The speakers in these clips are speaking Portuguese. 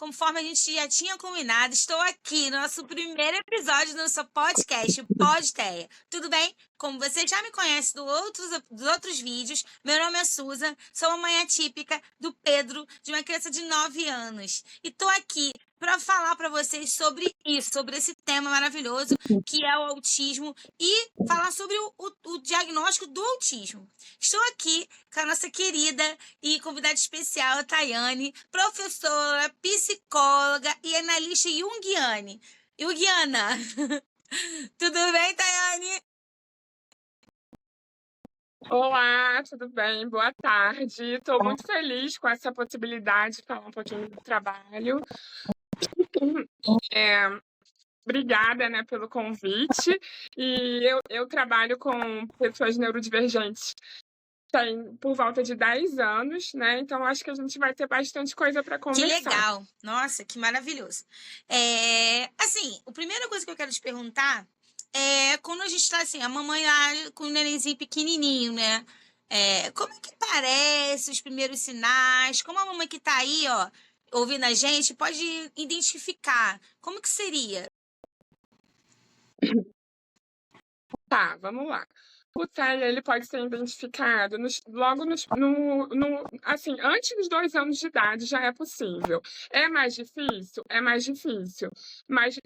conforme a gente já tinha combinado, estou aqui no nosso primeiro episódio do nosso podcast, o Podteia. Tudo bem? Como você já me conhece dos outros vídeos, meu nome é Susan, sou a mãe atípica do Pedro, de uma criança de 9 anos. E estou aqui para falar para vocês sobre isso, sobre esse tema maravilhoso que é o autismo e falar sobre o diagnóstico do autismo. Estou aqui com a nossa querida e convidada especial, a Tayane, professora, psicóloga e analista junguiana. Tudo bem, Tayane? Olá, tudo bem? Boa tarde. Estou muito feliz com essa possibilidade de falar um pouquinho do trabalho. Obrigada, né, pelo convite. E eu trabalho com pessoas neurodivergentes tem por volta de 10 anos, né? Então acho que a gente vai ter bastante coisa para conversar. Que legal! Nossa, que maravilhoso. Assim, a primeira coisa que eu quero te perguntar é quando a gente está assim, a mamãe lá com o nenenzinho pequenininho, né? Como é que parece os primeiros sinais? Como a mamãe que está aí, ó, ouvindo a gente, pode identificar? Como que seria? Tá, vamos lá. O TEA, ele pode ser identificado assim, antes dos 2 anos de idade já é possível. É mais difícil? É mais difícil. Mas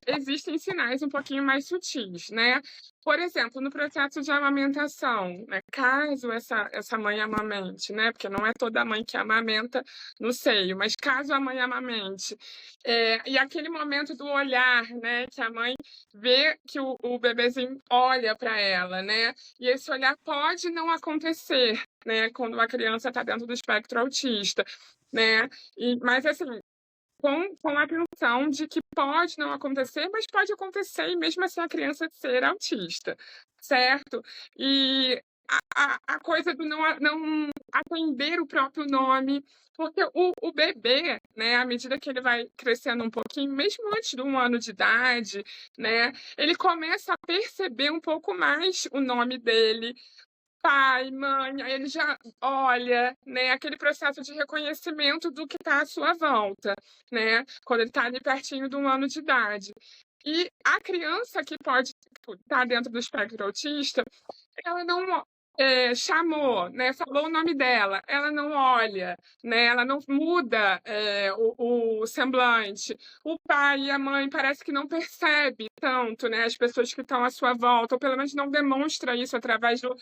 existem sinais um pouquinho mais sutis, né? Por exemplo, no processo de amamentação, né? Caso essa mãe amamente, né? Porque não é toda mãe que amamenta no seio, mas caso a mãe amamente, e aquele momento do olhar, né? Que a mãe vê que o bebezinho olha para ela, né? E esse olhar pode não acontecer, né? Quando a criança está dentro do espectro autista, né? Mas assim, com a atenção de que pode não acontecer, mas pode acontecer e mesmo assim a criança ser autista, certo? E a coisa do não atender o próprio nome, porque o bebê, né, à medida que ele vai crescendo um pouquinho, mesmo antes de 1 ano de idade, né, ele começa a perceber um pouco mais o nome dele, pai, mãe, aí ele já olha, né, aquele processo de reconhecimento do que está à sua volta, né, quando ele está ali pertinho de 1 ano de idade. E a criança que pode estar dentro do espectro autista, ela não chamou, né, falou o nome dela, ela não olha, né, ela não muda o semblante. O pai e a mãe parece que não percebe tanto, né, as pessoas que estão à sua volta, ou pelo menos não demonstra isso através do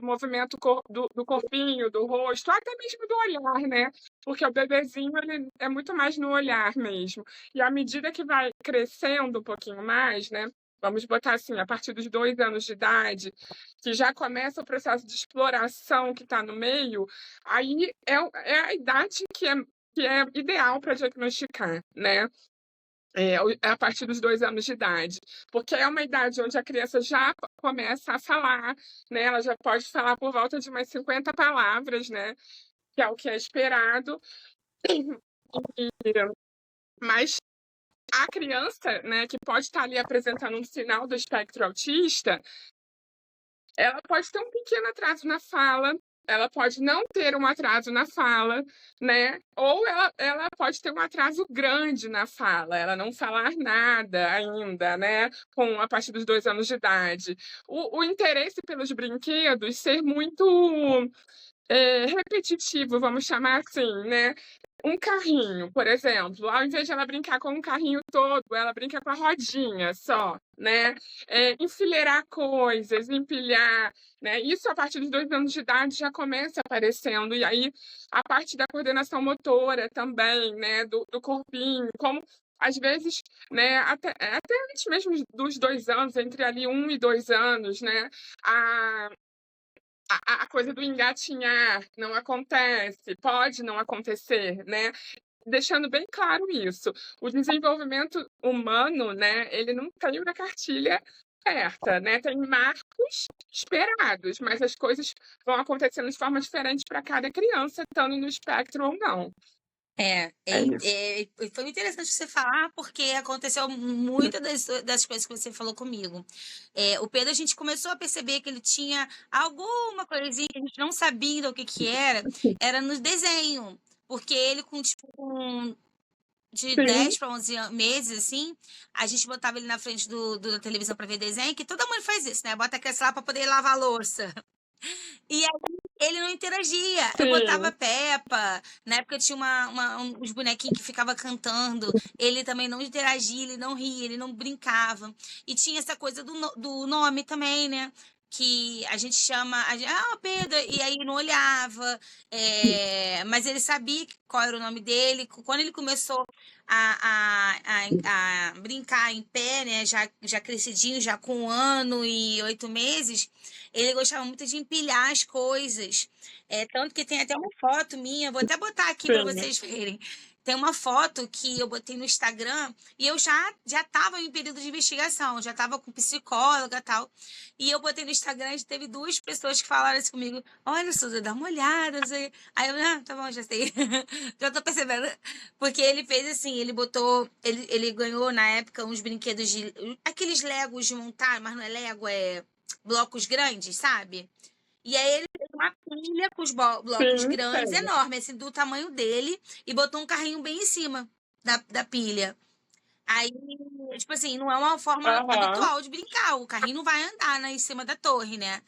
movimento do corpinho, do rosto, até mesmo do olhar, né? Porque o bebezinho ele é muito mais no olhar mesmo. E à medida que vai crescendo um pouquinho mais, né? Vamos botar assim, a partir dos 2 anos de idade, que já começa o processo de exploração que está no meio, aí é a idade que é ideal para diagnosticar, né? A partir dos 2 anos de idade, porque é uma idade onde a criança já começa a falar, né? Ela já pode falar por volta de umas 50 palavras, né? Que é o que é esperado. Mas a criança, né, que pode estar ali apresentando um sinal do espectro autista, ela pode ter um pequeno atraso na fala, ela pode não ter um atraso na fala, né? Ou ela pode ter um atraso grande na fala, ela não falar nada ainda, né? A partir dos 2 anos de idade. O interesse pelos brinquedos ser muito repetitivo, vamos chamar assim, né? Um carrinho, por exemplo, ao invés de ela brincar com um carrinho todo, ela brinca com a rodinha só, né? Enfileirar coisas, empilhar, né? Isso a partir dos 2 anos de idade já começa aparecendo, e aí a parte da coordenação motora também, né? Do corpinho, como às vezes, né? Até antes mesmo dos 2 anos, entre ali 1 e 2 anos, né? A coisa do engatinhar não acontece, pode não acontecer, né? Deixando bem claro isso. O desenvolvimento humano, né, ele não tem uma cartilha certa, né? Tem marcos esperados, mas as coisas vão acontecendo de forma diferente para cada criança, estando no espectro ou não. Foi muito interessante você falar, porque aconteceu muitas das coisas que você falou comigo. O Pedro, a gente começou a perceber que ele tinha alguma coisinha que a gente não sabia o que era no desenho. Porque ele com, tipo, de Sim, 10 para 11 meses, assim, a gente botava ele na frente da televisão para ver desenho, que toda mãe faz isso, né? Bota a criança lá para poder lavar a louça. E aí ele não interagia. Eu botava sim, Peppa, na época tinha uns bonequinhos que ficava cantando. Ele também não interagia, ele não ria, ele não brincava. E tinha essa coisa do nome também, né? Que a gente chama, Pedro, e aí não olhava, mas ele sabia qual era o nome dele. Quando ele começou a brincar em pé, né? Já crescidinho, já com 1 ano e 8 meses, ele gostava muito de empilhar as coisas. Tanto que tem até uma foto minha, vou até botar aqui para sim. vocês verem. Tem uma foto que eu botei no Instagram e eu já estava em período de investigação, já estava com psicóloga e tal. E eu botei no Instagram e teve 2 pessoas que falaram assim comigo: Olha, Suzy, dá uma olhada, não sei. Aí eu, tá bom, já sei. Já tô percebendo. Porque ele fez assim, ele botou. Ele ganhou na época uns brinquedos de. Aqueles Legos de montar, mas não é Lego, é blocos grandes, sabe? E aí ele fez uma pilha com os blocos Sim, grandes, sei. enormes, assim, do tamanho dele, e botou um carrinho bem em cima da pilha. Aí, tipo assim, não é uma forma Aham. habitual de brincar. O carrinho não vai andar, né, em cima da torre, né?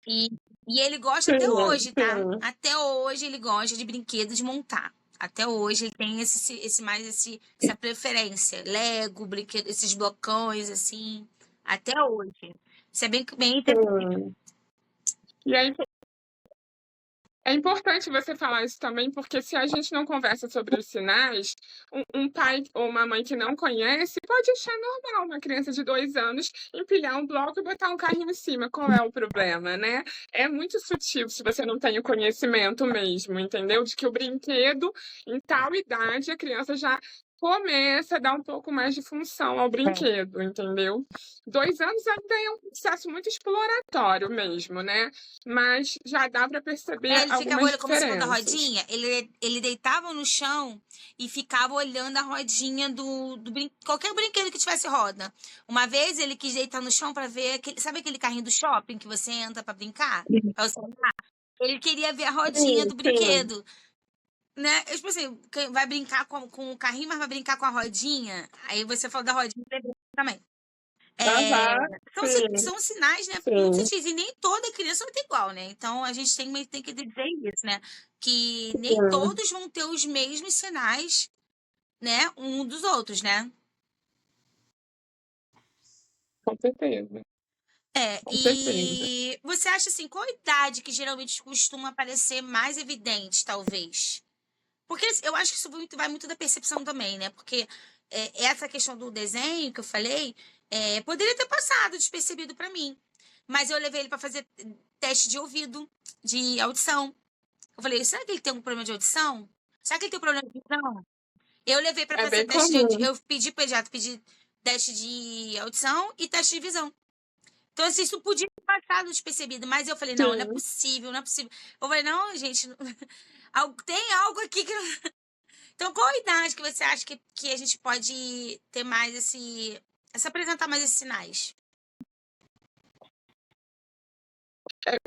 E, e ele gosta até Sim, hoje, tá? sim. Até hoje ele gosta de brinquedo de montar. Até hoje ele tem essa preferência. Lego, brinquedo, esses blocões, assim. Até hoje. Isso é bem interessante. Sim. E aí é importante você falar isso também, porque se a gente não conversa sobre os sinais, um pai ou uma mãe que não conhece pode achar normal uma criança de 2 anos empilhar um bloco e botar um carrinho em cima. Qual é o problema, né? É muito sutil se você não tem o conhecimento mesmo, entendeu? De que o brinquedo, em tal idade, a criança já começa a dar um pouco mais de função ao brinquedo, entendeu? 2 anos ainda é um processo muito exploratório mesmo, né? Mas já dá para perceber Ele ficava algumas olhando, como você falou da diferenças. rodinha, ele deitava no chão e ficava olhando a rodinha qualquer brinquedo que tivesse roda. Uma vez ele quis deitar no chão para ver sabe aquele carrinho do shopping que você entra para brincar? Pra você andar? Ele queria ver a rodinha Sim, do sim. brinquedo, né? Tipo assim, vai brincar com o carrinho, mas vai brincar com a rodinha. Aí você falou da rodinha, eu lembrei também. É, Aham, sim, são sinais, né, muito sim, sutis, e nem toda criança vai ter igual, né? Então a gente tem que dizer isso, né? Que nem sim, todos vão ter os mesmos sinais, né, um dos outros, né? com certeza, com certeza. E você acha assim, qual idade que geralmente costuma aparecer mais evidente, talvez? Porque eu acho que isso vai muito da percepção também, né? Porque essa questão do desenho que eu falei, poderia ter passado despercebido para mim. Mas eu levei ele para fazer teste de ouvido, de audição. Eu falei, será que ele tem algum problema de audição? Será que ele tem um problema de visão? Eu levei para É fazer bem teste comum. eu pedi pro pediatra, pedi teste de audição e teste de visão. Então, assim, isso podia ter passado despercebido, mas eu falei, não é Sim. possível, não é possível. Eu falei, não, gente, tem algo aqui que então, qual a idade que você acha que a gente pode ter mais se apresentar mais esses sinais?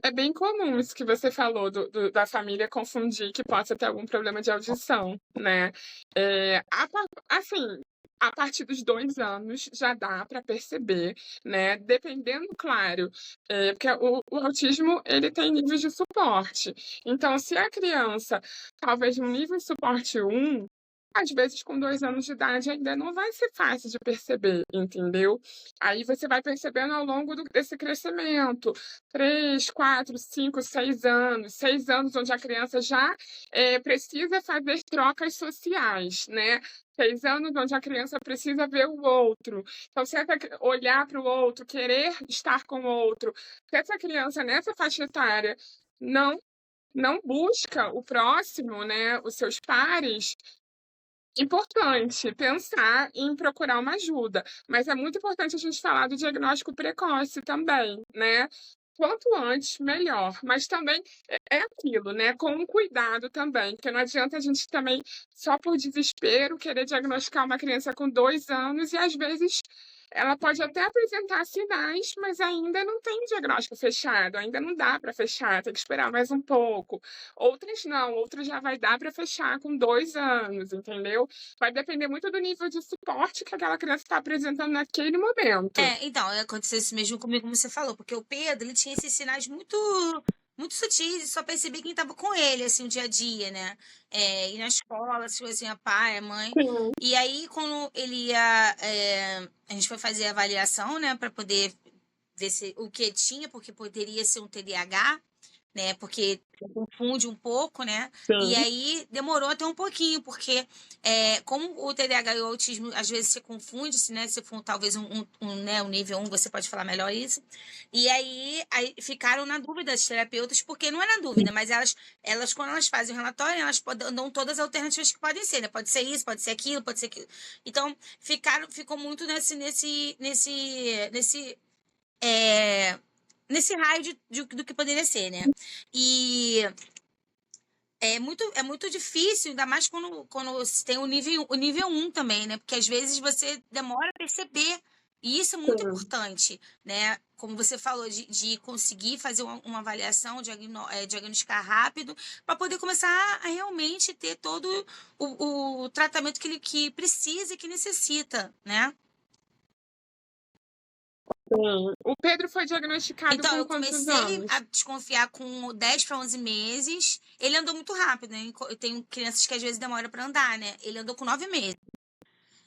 É bem comum isso que você falou da família confundir que possa ter algum problema de audição, né? Assim, a partir dos 2 anos já dá para perceber, né? Dependendo, claro, porque o autismo ele tem níveis de suporte. Então, se a criança talvez no nível de suporte 1, às vezes com 2 anos de idade ainda não vai ser fácil de perceber, entendeu? Aí você vai percebendo ao longo desse crescimento. 3, 4, 5, 6 anos, 6 anos onde a criança já precisa fazer trocas sociais, né? 6 anos onde a criança precisa ver o outro. Então, se essa, olhar para o outro, querer estar com o outro, se essa criança nessa faixa etária não busca o próximo, né, os seus pares, importante pensar em procurar uma ajuda, mas é muito importante a gente falar do diagnóstico precoce também, né? Quanto antes, melhor. Mas também é aquilo, né? Com um cuidado também, porque não adianta a gente também, só por desespero, querer diagnosticar uma criança com 2 anos e às vezes ela pode até apresentar sinais, mas ainda não tem diagnóstico fechado, ainda não dá para fechar, tem que esperar mais um pouco. Outras não, outras já vai dar para fechar com 2 anos, entendeu? Vai depender muito do nível de suporte que aquela criança está apresentando naquele momento. Então, aconteceu isso mesmo comigo, como você falou, porque o Pedro, ele tinha esses sinais muito sutis, e só percebi quem estava com ele, assim, o dia a dia, né? Ir na escola, as coisas assim, a pai, a mãe. Sim, E aí, quando ele ia, a gente foi fazer a avaliação, né, para poder ver o que tinha, porque poderia ser um TDAH, né? Porque confunde um pouco, né? E sim. aí demorou até um pouquinho, porque como o TDAH e o autismo às vezes se confunde, se, né? Se for talvez né, um nível 1, você pode falar melhor isso. E aí ficaram na dúvida as terapeutas, porque não é na dúvida, mas elas quando elas fazem o relatório, elas dão todas as alternativas que podem ser, né? Pode ser isso, pode ser aquilo, pode ser aquilo. Então, ficou muito é, nesse raio do que poderia ser, né? E é muito difícil, ainda mais quando você tem o nível 1 também, né? Porque às vezes você demora a perceber. E isso é muito Sim. importante, né? Como você falou, de conseguir fazer uma avaliação, diagnosticar rápido, para poder começar a realmente ter todo o tratamento que ele que precisa e que necessita, né? Sim. O Pedro foi diagnosticado Então, com eu quantos comecei a anos? desconfiar com 10 para 11 meses. Ele andou muito rápido, né? Eu tenho crianças que às vezes demoram para andar, né? Ele andou com 9 meses.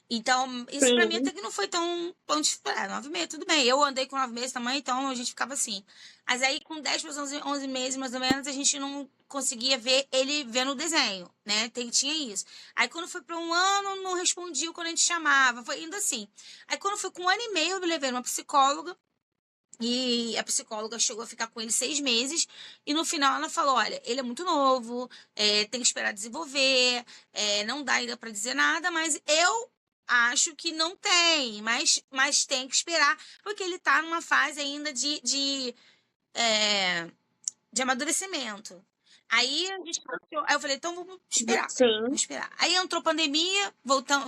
Então, isso pra mim Sim. até que não foi tão difícil. 9 meses, tudo bem. Eu andei com 9 meses também, então a gente ficava assim. Mas aí, com 10 para 11 meses, mais ou menos, a gente não conseguia ver ele vendo o desenho, né? Tinha isso. Aí, quando foi para um ano, não respondia quando a gente chamava. Foi indo assim. Aí, quando foi com um ano e meio, eu me levei numa psicóloga. E a psicóloga chegou a ficar com ele 6 meses. E no final ela falou: olha, ele é muito novo, tem que esperar desenvolver, não dá ainda para dizer nada, mas eu acho que não tem, mas tem que esperar, porque ele está numa fase ainda é, de amadurecimento. Aí eu falei, então vamos esperar. Sim. Vamos esperar. Aí entrou pandemia,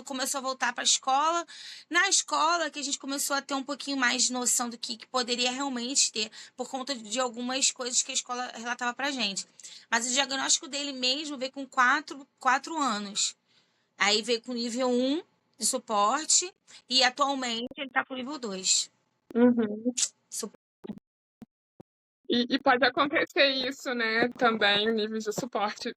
começou a voltar para a escola. Na escola que a gente começou a ter um pouquinho mais de noção do que poderia realmente ter, por conta de algumas coisas que a escola relatava pra gente. Mas o diagnóstico dele mesmo veio com 4 anos. Aí veio com nível 1 de suporte e atualmente ele tá com nível 2. Uhum. E pode acontecer isso, né, também, o nível de suporte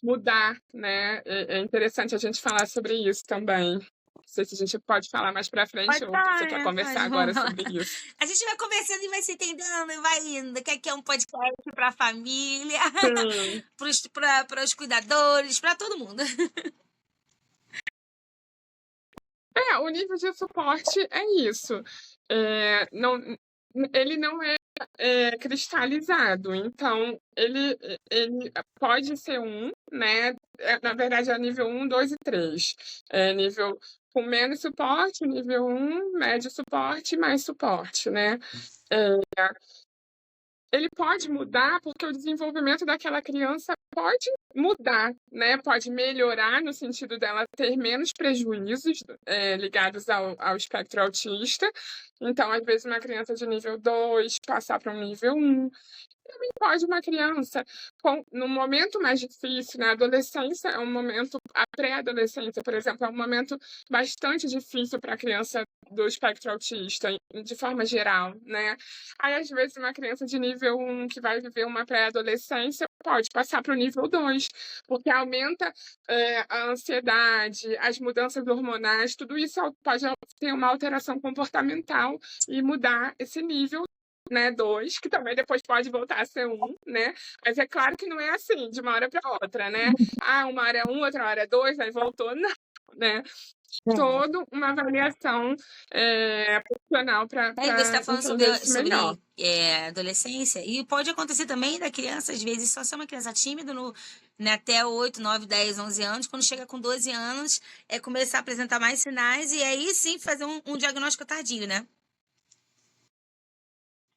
mudar, né? É interessante a gente falar sobre isso também. Não sei se a gente pode falar mais para frente Pode ou você falar, quer né? conversar Pode, agora vamos lá. sobre isso. A gente vai conversando e vai se entendendo e vai indo. Que aqui é um podcast para a família, Sim. para os cuidadores, para todo mundo. O nível de suporte é isso. Não, ele não cristalizado, então ele pode ser né? Na verdade, é nível 1, 2 e 3. Nível com menos suporte, nível 1, médio suporte, mais suporte, né? Ele pode mudar porque o desenvolvimento daquela criança pode mudar, né? Pode melhorar no sentido dela ter menos prejuízos ligados ao espectro autista. Então, às vezes, uma criança de nível 2 passar para um nível 1. Também pode uma criança, no momento mais difícil, na adolescência, é um momento, a pré-adolescência, por exemplo, é um momento bastante difícil para a criança do espectro autista, de forma geral, né? Aí, às vezes, uma criança de nível 1 que vai viver uma pré-adolescência pode passar para o nível 2, porque aumenta a ansiedade, as mudanças hormonais, tudo isso pode ter uma alteração comportamental e mudar esse nível, né, 2, que também depois pode voltar a ser 1, né? Mas é claro que não é assim, de uma hora para outra, né? Uma hora é 1, outra hora é 2, aí voltou, não, né? Toda uma avaliação profissional para Aí você está falando sobre, entender isso melhor. adolescência, e pode acontecer também da criança, às vezes, só ser uma criança tímida né, até 8, 9, 10, 11 anos, quando chega com 12 anos, começar a apresentar mais sinais, e aí sim fazer um diagnóstico tardio, né?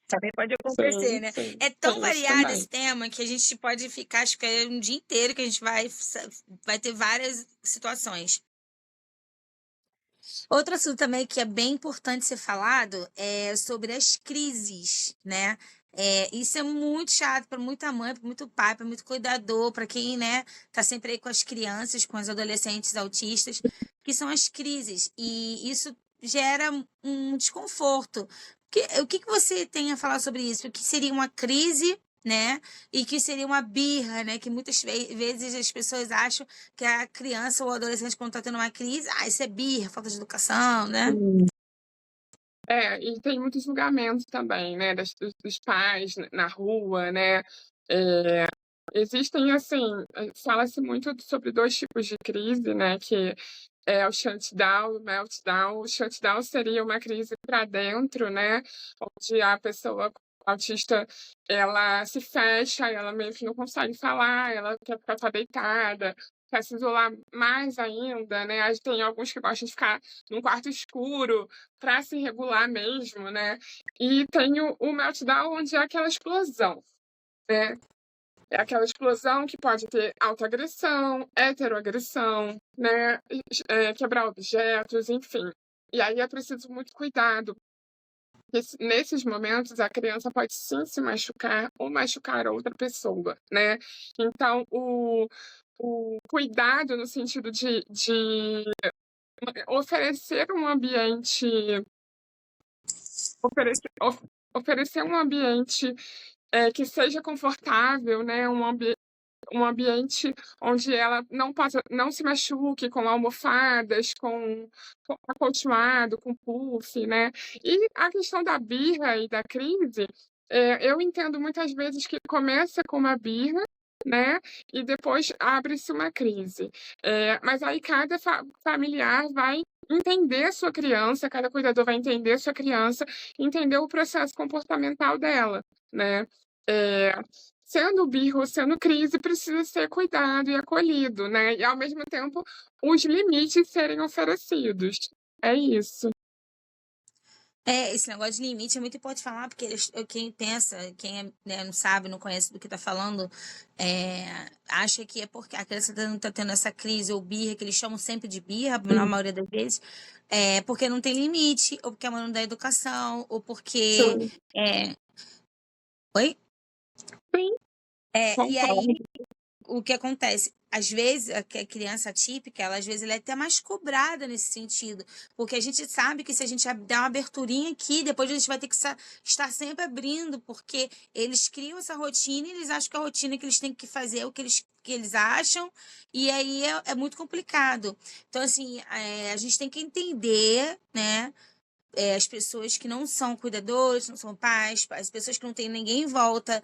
Também pode acontecer, Sim, né? sim, É tão tem isso variado também. esse tema que a gente pode ficar, acho que é um dia inteiro que a gente vai ter várias situações. Outro assunto também que é bem importante ser falado é sobre as crises, né? Isso é muito chato para muita mãe, para muito pai, para muito cuidador, para quem, né, tá sempre aí com as crianças, com os adolescentes autistas, que são as crises. E isso gera um desconforto. O que que você tem a falar sobre isso? O que seria uma crise, né? E que seria uma birra, né? Que muitas vezes as pessoas acham que a criança ou o adolescente, quando está tendo uma crise, isso é birra, falta de educação, né? Sim. E tem muitos julgamentos também, né, dos pais na rua, né. Eh, Existem, assim, fala-se muito sobre 2 tipos de crise, né, que é o shutdown e o meltdown. O shutdown seria uma crise para dentro, né, onde a pessoa autista, ela se fecha, ela meio que não consegue falar, ela quer ficar só deitada, quer se isolar mais ainda, né. Aí tem alguns que gostam de ficar num quarto escuro para se regular mesmo, né. E tem o meltdown, onde é aquela explosão, né. É aquela explosão que pode ter autoagressão, heteroagressão, né, quebrar objetos, enfim. E aí é preciso muito cuidado, nesses momentos a criança pode sim se machucar ou machucar outra pessoa, né. Então o cuidado no sentido de oferecer um ambiente oferecer um ambiente, que seja confortável, né, um ambiente onde ela não se machuque com almofadas, com acolchoado, com puff, né. E a questão da birra e da crise, eu entendo muitas vezes que começa com uma birra, né, e depois abre-se uma crise. Mas aí cada familiar vai entender a sua criança, cada cuidador vai entender a sua criança, entender o processo comportamental dela, né. Eh Sendo birra ou sendo crise, precisa ser cuidado e acolhido, né, e ao mesmo tempo os limites serem oferecidos. É isso. Esse negócio de limite é muito importante falar, porque quem pensa, quem né, não sabe, não conhece do que está falando, acha que é porque a criança não está tendo essa crise ou birra, que eles chamam sempre de birra, na Sim, maioria das vezes, porque não tem limite, ou porque a mãe não dá educação, ou porque. sim, É, oi? sim, E aí concordo. o que acontece? Às vezes, a criança atípica, ela às vezes ela é até mais cobrada nesse sentido, porque a gente sabe que se a gente der uma aberturinha aqui, depois a gente vai ter que estar sempre abrindo, porque eles criam essa rotina e eles acham que a rotina que eles têm que fazer é o que eles acham, e aí é muito complicado. Então, assim, a gente tem que entender, né? As pessoas que não são cuidadores, não são pais, as pessoas que não têm ninguém em volta,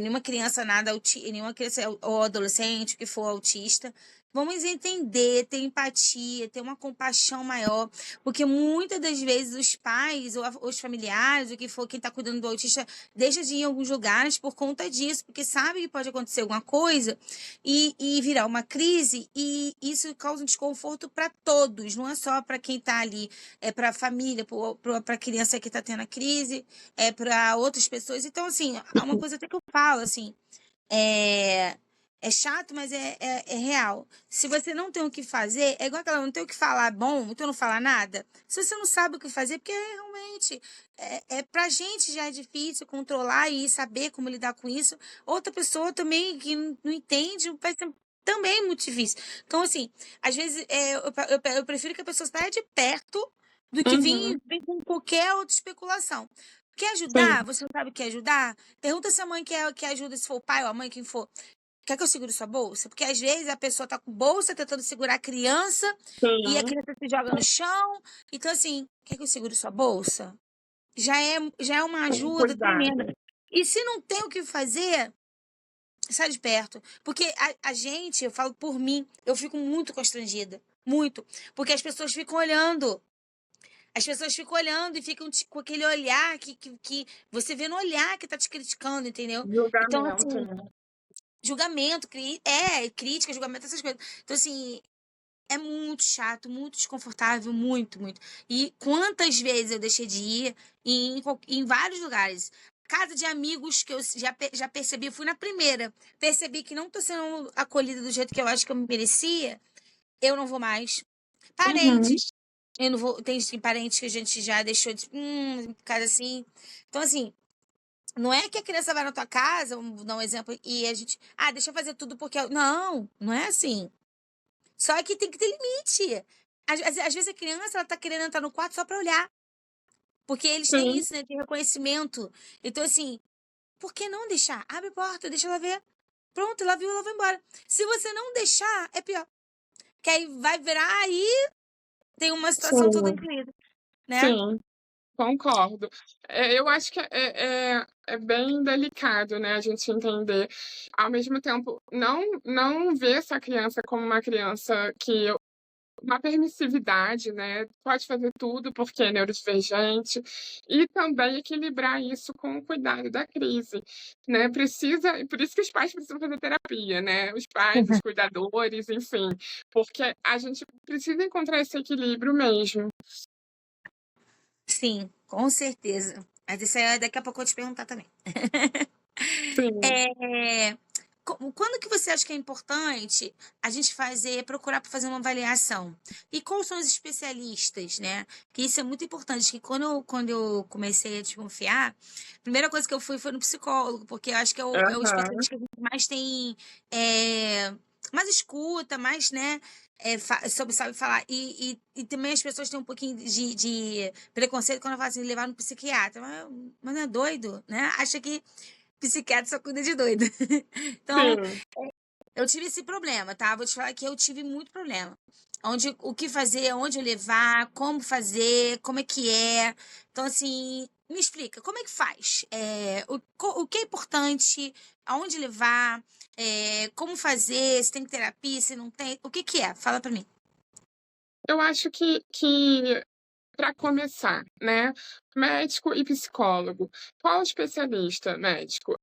nenhuma criança nada, nenhuma criança ou adolescente que for autista. Vamos entender, ter empatia, ter uma compaixão maior, porque muitas das vezes os pais ou os familiares, o que for, quem está cuidando do autista, deixa de ir em alguns lugares por conta disso, porque sabe que pode acontecer alguma coisa e virar uma crise, e isso causa um desconforto para todos, não é só para quem está ali, é para a família, para a criança que está tendo a crise, é para outras pessoas. Então, assim, há uma coisa até que eu falo, assim, é, é chato, mas é real. Se você não tem o que fazer, é igual aquela, não tem o que falar bom, então não fala nada. Se você não sabe o que fazer, porque realmente pra gente já é difícil controlar e saber como lidar com isso. Outra pessoa também que não entende, vai ser também muito difícil. Então, assim, às vezes eu prefiro que a pessoa saia de perto do que Uhum, vem com qualquer outra especulação. Quer sim, ajudar? Você não sabe o que é ajudar? Pergunta se a mãe quer ajuda, se for o pai ou a mãe, quem for. Quer que eu segure sua bolsa? Porque às vezes a pessoa tá com bolsa tentando segurar a criança e a sim, criança se joga no chão. Então, assim, quer que eu segure sua bolsa? Já é uma com ajuda tremenda. cuidado. E se não tem o que fazer, sai de perto. Porque a gente, eu falo por mim, eu fico muito constrangida. Muito. Porque as pessoas ficam olhando. As pessoas ficam olhando e ficam com aquele olhar que você vê no olhar que tá te criticando, entendeu? Então, Julgamento, assim, né. julgamento, crítica, julgamento, essas coisas. Então, assim, é muito chato, muito desconfortável, muito, muito. E quantas vezes eu deixei de ir em vários lugares. Casa de amigos que eu já percebi, eu fui na primeira, percebi que não tô sendo acolhida do jeito que eu acho que eu me merecia, eu não vou mais. Uhum, Parentes. Eu não vou. Tem parentes que a gente já deixou de. Casa assim. Então, assim, não é que a criança vai na tua casa, vamos dar um exemplo, e a gente. Ah, deixa eu fazer tudo porque. Não, não é assim. Só que tem que ter limite. Às vezes a criança ela tá querendo entrar no quarto só pra olhar. Porque eles têm Sim, isso, né? De reconhecimento. Então, assim, por que não deixar? Abre a porta, deixa ela ver. Pronto, ela viu, ela vai embora. Se você não deixar, é pior. Que aí vai virar aí, tem uma situação toda sim, incluída, né? sim. Concordo. Eu acho que é bem delicado, né, a gente entender, ao mesmo tempo, não ver essa criança como uma criança que uma permissividade, né, pode fazer tudo porque é neurodivergente, e também equilibrar isso com o cuidado da crise, né, por isso que os pais precisam fazer terapia, né, os pais, os cuidadores, enfim, porque a gente precisa encontrar esse equilíbrio mesmo. Sim, com certeza. Mas isso aí daqui a pouco eu vou te perguntar também. Sim. É, quando que você acha que é importante a gente procurar para fazer uma avaliação? E quais são os especialistas, né? Que isso é muito importante, que quando eu comecei a desconfiar, a primeira coisa que eu fui foi no psicólogo, porque eu acho que é o Aham. especialista que a gente mais tem, é, mais escuta, mais, né? Sabe falar. E também as pessoas têm um pouquinho de preconceito quando eu falo assim, levar no psiquiatra. Mas não é doido, né? Acha que psiquiatra só cuida de doido. Então, Sim. eu tive esse problema, tá? Vou te falar que eu tive muito problema. O que fazer, onde eu levar, como fazer, como é que é. Então, assim, me explica, como é que faz? O que é importante, aonde levar, como fazer, se tem terapia, se não tem, o que que é? Fala pra mim. Eu acho que para começar, né, médico e psicólogo. Qual especialista médico?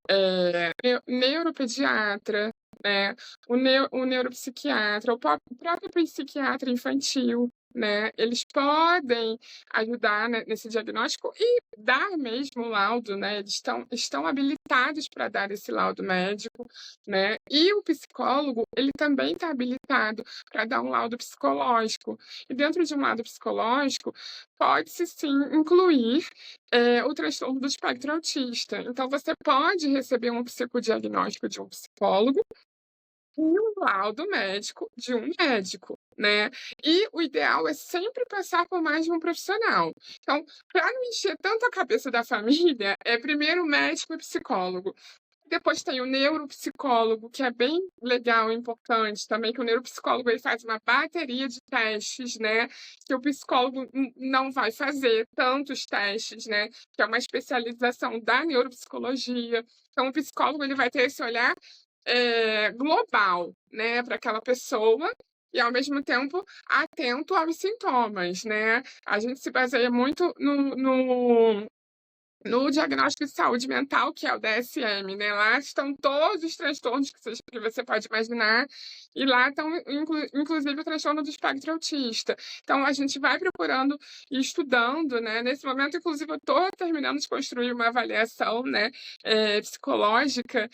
Neuropediatra, né, o neuropsiquiatra, o próprio psiquiatra infantil, né, eles podem ajudar, né, nesse diagnóstico e dar mesmo o laudo, né, eles estão habilitados para dar esse laudo médico, né, e o psicólogo, ele também está habilitado para dar um laudo psicológico. E dentro de um laudo psicológico, pode-se sim incluir, o transtorno do espectro autista. Então você pode receber um psicodiagnóstico de um psicólogo e um laudo médico de um médico, né. E o ideal é sempre passar por mais de um profissional. Então, para não encher tanto a cabeça da família, é primeiro médico e psicólogo. Depois tem o neuropsicólogo, que é bem legal e importante também, que o neuropsicólogo ele faz uma bateria de testes, né, que o psicólogo não vai fazer tantos testes, né, que é uma especialização da neuropsicologia. Então o psicólogo ele vai ter esse olhar, global, né, para aquela pessoa e ao mesmo tempo atento aos sintomas, né. A gente se baseia muito no diagnóstico de saúde mental, que é o DSM, né, lá estão todos os transtornos que você pode imaginar, e lá estão inclusive o transtorno do espectro autista. Então a gente vai procurando e estudando, né, nesse momento inclusive eu estou terminando de construir uma avaliação, né, psicológica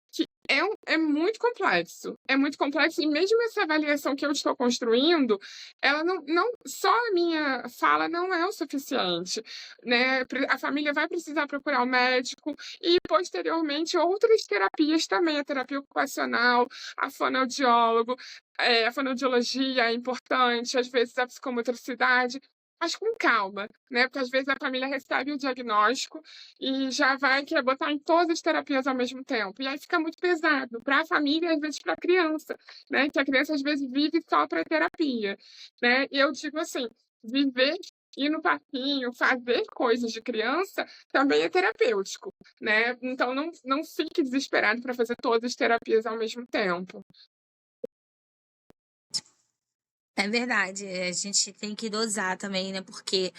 que é muito complexo e mesmo essa avaliação que eu estou construindo, ela não só a minha fala não é o suficiente, né, a família vai precisar procurar o médico e posteriormente outras terapias também, a terapia ocupacional, a fonoaudiólogo, a fonoaudiologia é importante, às vezes a psicomotricidade, mas com calma, né, porque às vezes a família recebe o diagnóstico e já vai querer botar em todas as terapias ao mesmo tempo. E aí fica muito pesado para a família e às vezes para a criança, né, que a criança às vezes vive só para terapia, né. E eu digo assim, viver ir no parquinho, fazer coisas de criança também é terapêutico, né. Então não fique desesperado para fazer todas as terapias ao mesmo tempo. É verdade, a gente tem que dosar também, né? Porque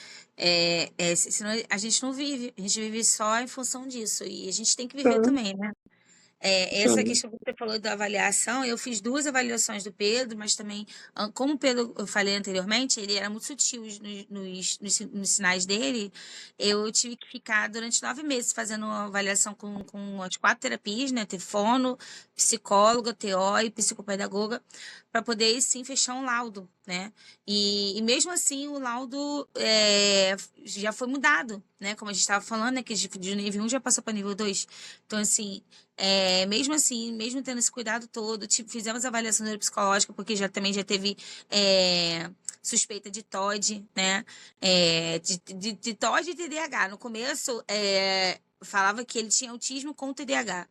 senão a gente não vive, a gente vive só em função disso. E a gente tem que viver Sim, também, né? Essa Sim. questão que você falou da avaliação, eu fiz 2 avaliações do Pedro, mas também, como o Pedro, eu falei anteriormente, ele era muito sutil nos sinais dele, eu tive que ficar durante 9 meses fazendo uma avaliação com as 4 terapias, né? Ter fono, psicóloga, TO e psicopedagoga, para poder sim fechar um laudo, né? E mesmo assim, o laudo já foi mudado, né? Como a gente estava falando, né? Que de nível 1 já passou para nível 2. Então, assim. Mesmo assim, mesmo tendo esse cuidado todo, tipo, fizemos avaliação neuropsicológica, porque também já teve suspeita de TOD, né? De TOD e TDAH. No começo, falava que ele tinha autismo com TDAH.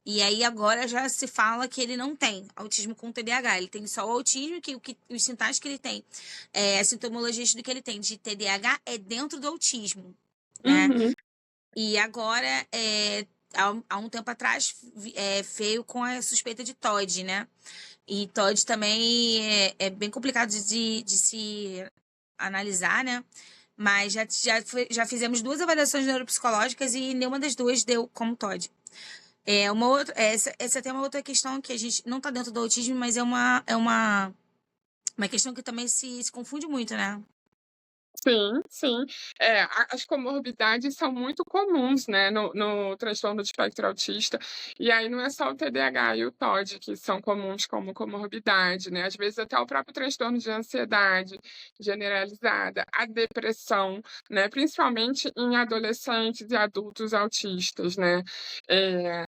E aí agora já se fala que ele não tem autismo com TDAH. Ele tem só o autismo, os sintomas que ele tem, a sintomologia do que ele tem de TDAH é dentro do autismo, né? Uhum. E agora, há um tempo atrás, veio com a suspeita de TOD, né? E TOD também é bem complicado de se analisar, né? Mas já fizemos 2 avaliações neuropsicológicas e nenhuma das 2 deu como TOD. Essa tem uma outra questão que a gente não está dentro do autismo, mas uma questão que também se confunde muito, né? Sim, sim. As comorbidades são muito comuns, né, no transtorno do espectro autista, e aí não é só o TDAH e o TOD que são comuns como comorbidade, né, às vezes até o próprio transtorno de ansiedade generalizada, a depressão, né, principalmente em adolescentes e adultos autistas, né. Eh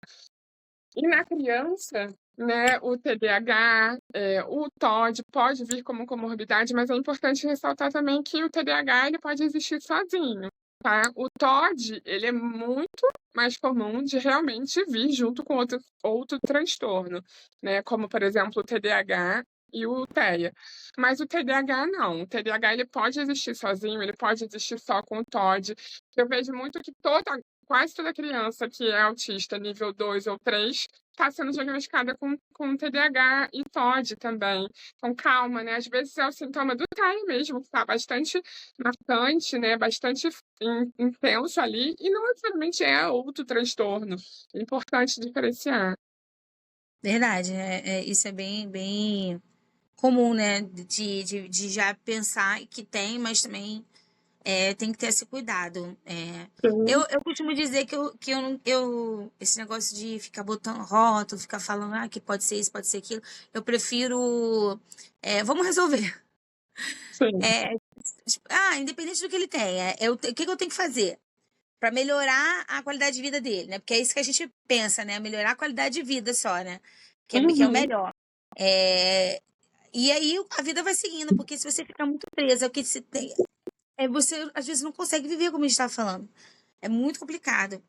e na criança, né, o TDAH, o TOD pode vir como comorbidade, mas é importante ressaltar também que o TDAH ele pode existir sozinho, tá. O TOD, ele é muito mais comum de realmente vir junto com outro transtorno, né, como por exemplo o TDAH e o TEA. Mas o TDAH não, o TDAH ele pode existir sozinho, ele pode existir só com o TOD. Eu vejo muito que quase toda criança que é autista nível 2 ou 3 está sendo diagnosticada com TDAH e TOD também. Então calma, né, às vezes é o sintoma do TEA mesmo, que está bastante marcante, né, bastante intenso ali, e não necessariamente é outro transtorno. É importante diferenciar. Verdade, isso é bem comum, né? De já pensar que tem, mas também tem que ter esse cuidado. Sim, Eu costumo dizer que eu, não- eu esse negócio de ficar botando rótulo, ficar falando que pode ser isso, pode ser aquilo, eu prefiro. Vamos resolver. sim. É, independente do que ele tenha, o que que eu tenho que fazer para melhorar a qualidade de vida dele, né? Porque é isso que a gente pensa, né? Melhorar a qualidade de vida só, né? Que é o Uhum. melhor. É, e aí a vida vai seguindo, porque se você ficar muito presa ao que se tem, você às vezes não consegue viver como a gente estava falando. É muito complicado.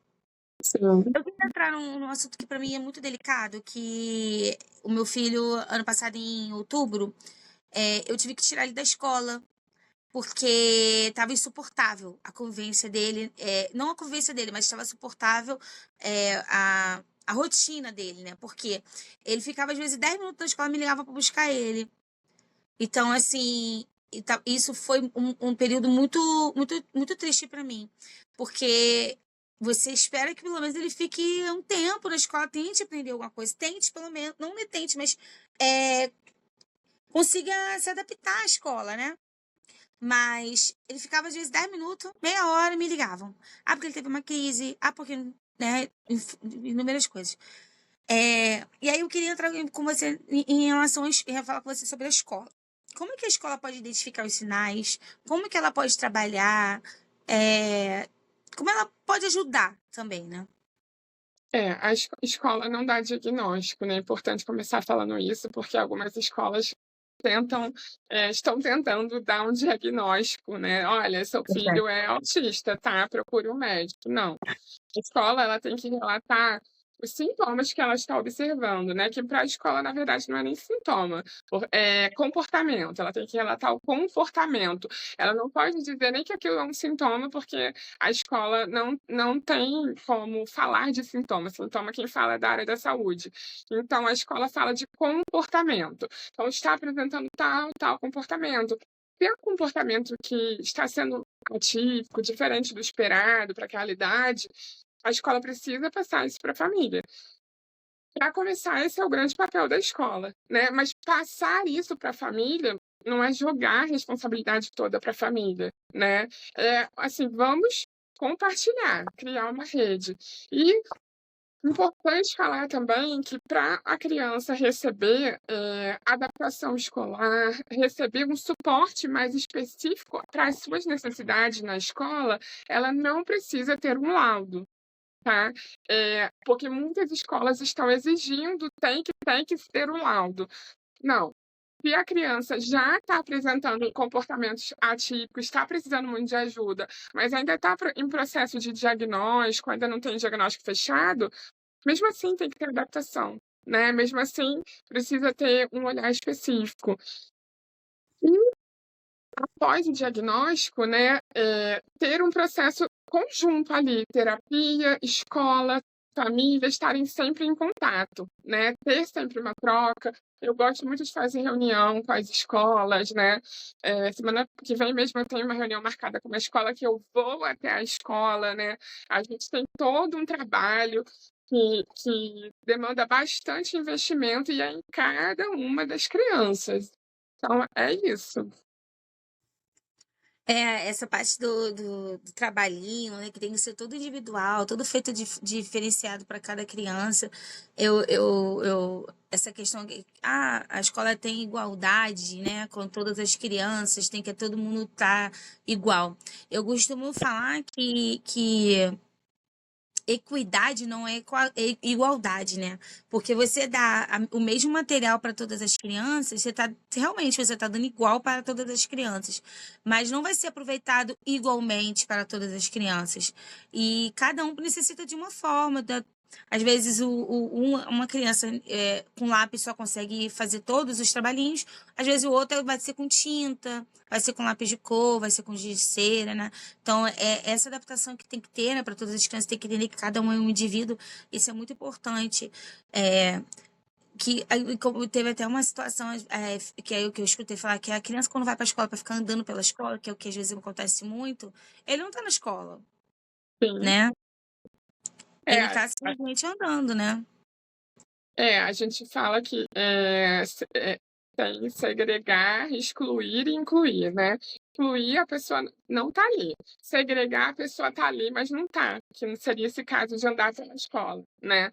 Sim. Eu queria entrar num assunto que para mim é muito delicado, que o meu filho, ano passado, em outubro, eu tive que tirar ele da escola, porque estava insuportável a convivência dele. Não a convivência dele, mas estava insuportável a rotina dele, né? Porque ele ficava, às vezes, 10 minutos na escola e me ligava para buscar ele. Então, assim, isso foi um período muito, muito, muito triste para mim, porque você espera que pelo menos ele fique um tempo na escola, tente aprender alguma coisa, tente pelo menos, não me tente, mas é, consiga se adaptar à escola, né? Mas ele ficava às vezes 10 minutos, meia hora, me ligavam. Porque ele teve uma crise, porque, né, inúmeras coisas. E aí eu queria entrar com você em relação a falar com você sobre a escola. Como é que a escola pode identificar os sinais? Como é que ela pode trabalhar? É, como ela pode ajudar também, né? A escola não dá diagnóstico, né, é importante começar falando isso, porque algumas escolas estão tentando dar um diagnóstico, né: "Olha, seu Verdade. filho é autista, tá, procure um médico". Não, a escola ela tem que relatar os sintomas que ela está observando, né, que para a escola, na verdade, não é nem sintoma, é comportamento, ela tem que relatar o comportamento. Ela não pode dizer nem que aquilo é um sintoma, porque a escola não tem como falar de sintoma, sintoma quem fala é da área da saúde. Então a escola fala de comportamento. Então está apresentando tal comportamento. Se é um comportamento que está sendo atípico, diferente do esperado para aquela idade, a escola precisa passar isso para a família. Para começar, esse é o grande papel da escola, né, mas passar isso para a família não é jogar a responsabilidade toda para a família, né, assim, vamos compartilhar, criar uma rede. E importante falar também que para a criança receber, adaptação escolar, receber um suporte mais específico para as suas necessidades na escola, ela não precisa ter um laudo, tá. Porque muitas escolas estão exigindo, tem que ter o laudo. Não, se a criança já está apresentando comportamentos atípicos, está precisando muito de ajuda, mas ainda está em processo de diagnóstico, ainda não tem diagnóstico fechado, mesmo assim tem que ter adaptação, né, mesmo assim precisa ter um olhar específico. E após o diagnóstico, né, ter um processo conjunto ali, terapia, escola, família, estarem sempre em contato, né, ter sempre uma troca. Eu gosto muito de fazer reunião com as escolas, né, semana que vem mesmo eu tenho uma reunião marcada com uma escola que eu vou até a escola, né, a gente tem todo um trabalho que demanda bastante investimento e é em cada uma das crianças. Então é isso. É, essa parte do trabalhinho, né, que tem que ser todo individual, todo feito diferenciado para cada criança. Essa questão que a escola tem igualdade, né, com todas as crianças, tem que todo mundo estar igual. Eu costumo falar que equidade não é igualdade, né? Porque você dá o mesmo material para todas as crianças, você tá dando igual para todas as crianças, mas não vai ser aproveitado igualmente para todas as crianças. E cada um necessita de uma forma. Às vezes uma criança com lápis só consegue fazer todos os trabalhinhos, às vezes o outro vai ser com tinta, vai ser com lápis de cor, vai ser com giz de cera, né? Então, essa adaptação que tem que ter, né, para todas as crianças, tem que entender que cada um é um indivíduo, isso é muito importante. Como teve até uma situação que é o que eu escutei falar, que a criança, quando vai para a escola para ficar andando pela escola, que é o que às vezes acontece muito, ele não está na escola, Sim. né? Ele É, está simplesmente andando, né? a gente fala que, tem segregar, excluir e incluir, né. Excluir, a pessoa não tá ali. Segregar, a pessoa tá ali, mas não tá, que não seria esse caso de andar pela escola, né.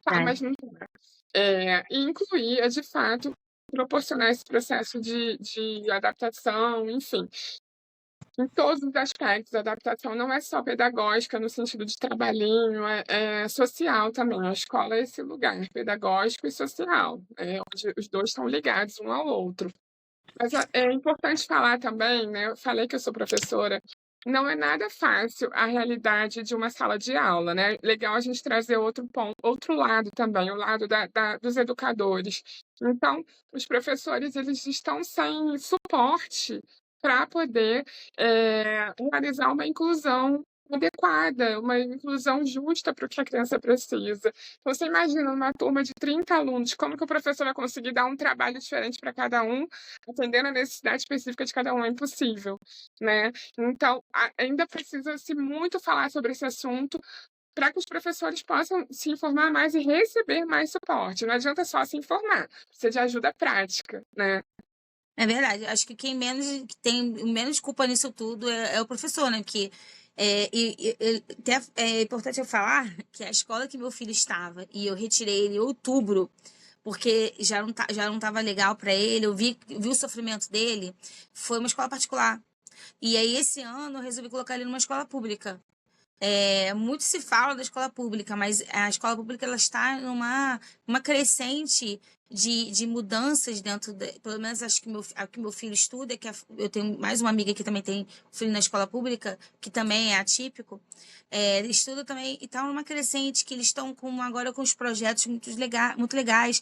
Tá, É. mas não tá. E incluir é, de fato, proporcionar esse processo de adaptação, enfim. Em todos os aspectos, a adaptação não é só pedagógica no sentido de trabalhinho, é social também. A escola é esse lugar pedagógico e social, onde os 2 estão ligados um ao outro. Mas é importante falar também, né, eu falei que eu sou professora, não é nada fácil a realidade de uma sala de aula, né. Legal a gente trazer outro lado também, o lado dos educadores. Então, os professores, eles estão sem suporte para poder, realizar uma inclusão adequada, uma inclusão justa para o que a criança precisa. Então você imagina numa turma de 30 alunos, como que o professor vai conseguir dar um trabalho diferente para cada um, atendendo a necessidade específica de cada um? É impossível, né. Então, ainda precisa-se muito falar sobre esse assunto para que os professores possam se informar mais e receber mais suporte. Não adianta só se informar, precisa de ajuda prática, né. É verdade. Acho que que tem menos culpa nisso tudo é o professor, né? Porque até é importante eu falar que a escola que meu filho estava e eu retirei ele em outubro porque já não estava legal para ele, eu vi o sofrimento dele, foi uma escola particular. E aí esse ano eu resolvi colocar ele numa escola pública. Muito se fala da escola pública, mas a escola pública ela está numa crescente de mudanças pelo menos acho que a que meu filho estuda, eu tenho mais uma amiga que também tem filho na escola pública, que também é atípico, ele estuda também e está numa crescente que eles estão agora com os projetos muito legais,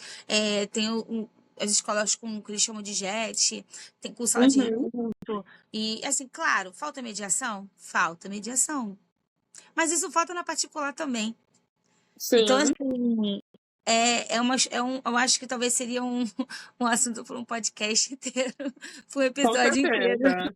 tem as escolas com o que eles chamam de JET, tem com sala de Uhum. remoto, e assim, claro, falta mediação? Falta mediação. Mas isso falta na particular também. Então, Sim, assim, eu acho que talvez seria um assunto para um podcast inteiro, para um com episódio inteiro. certeza.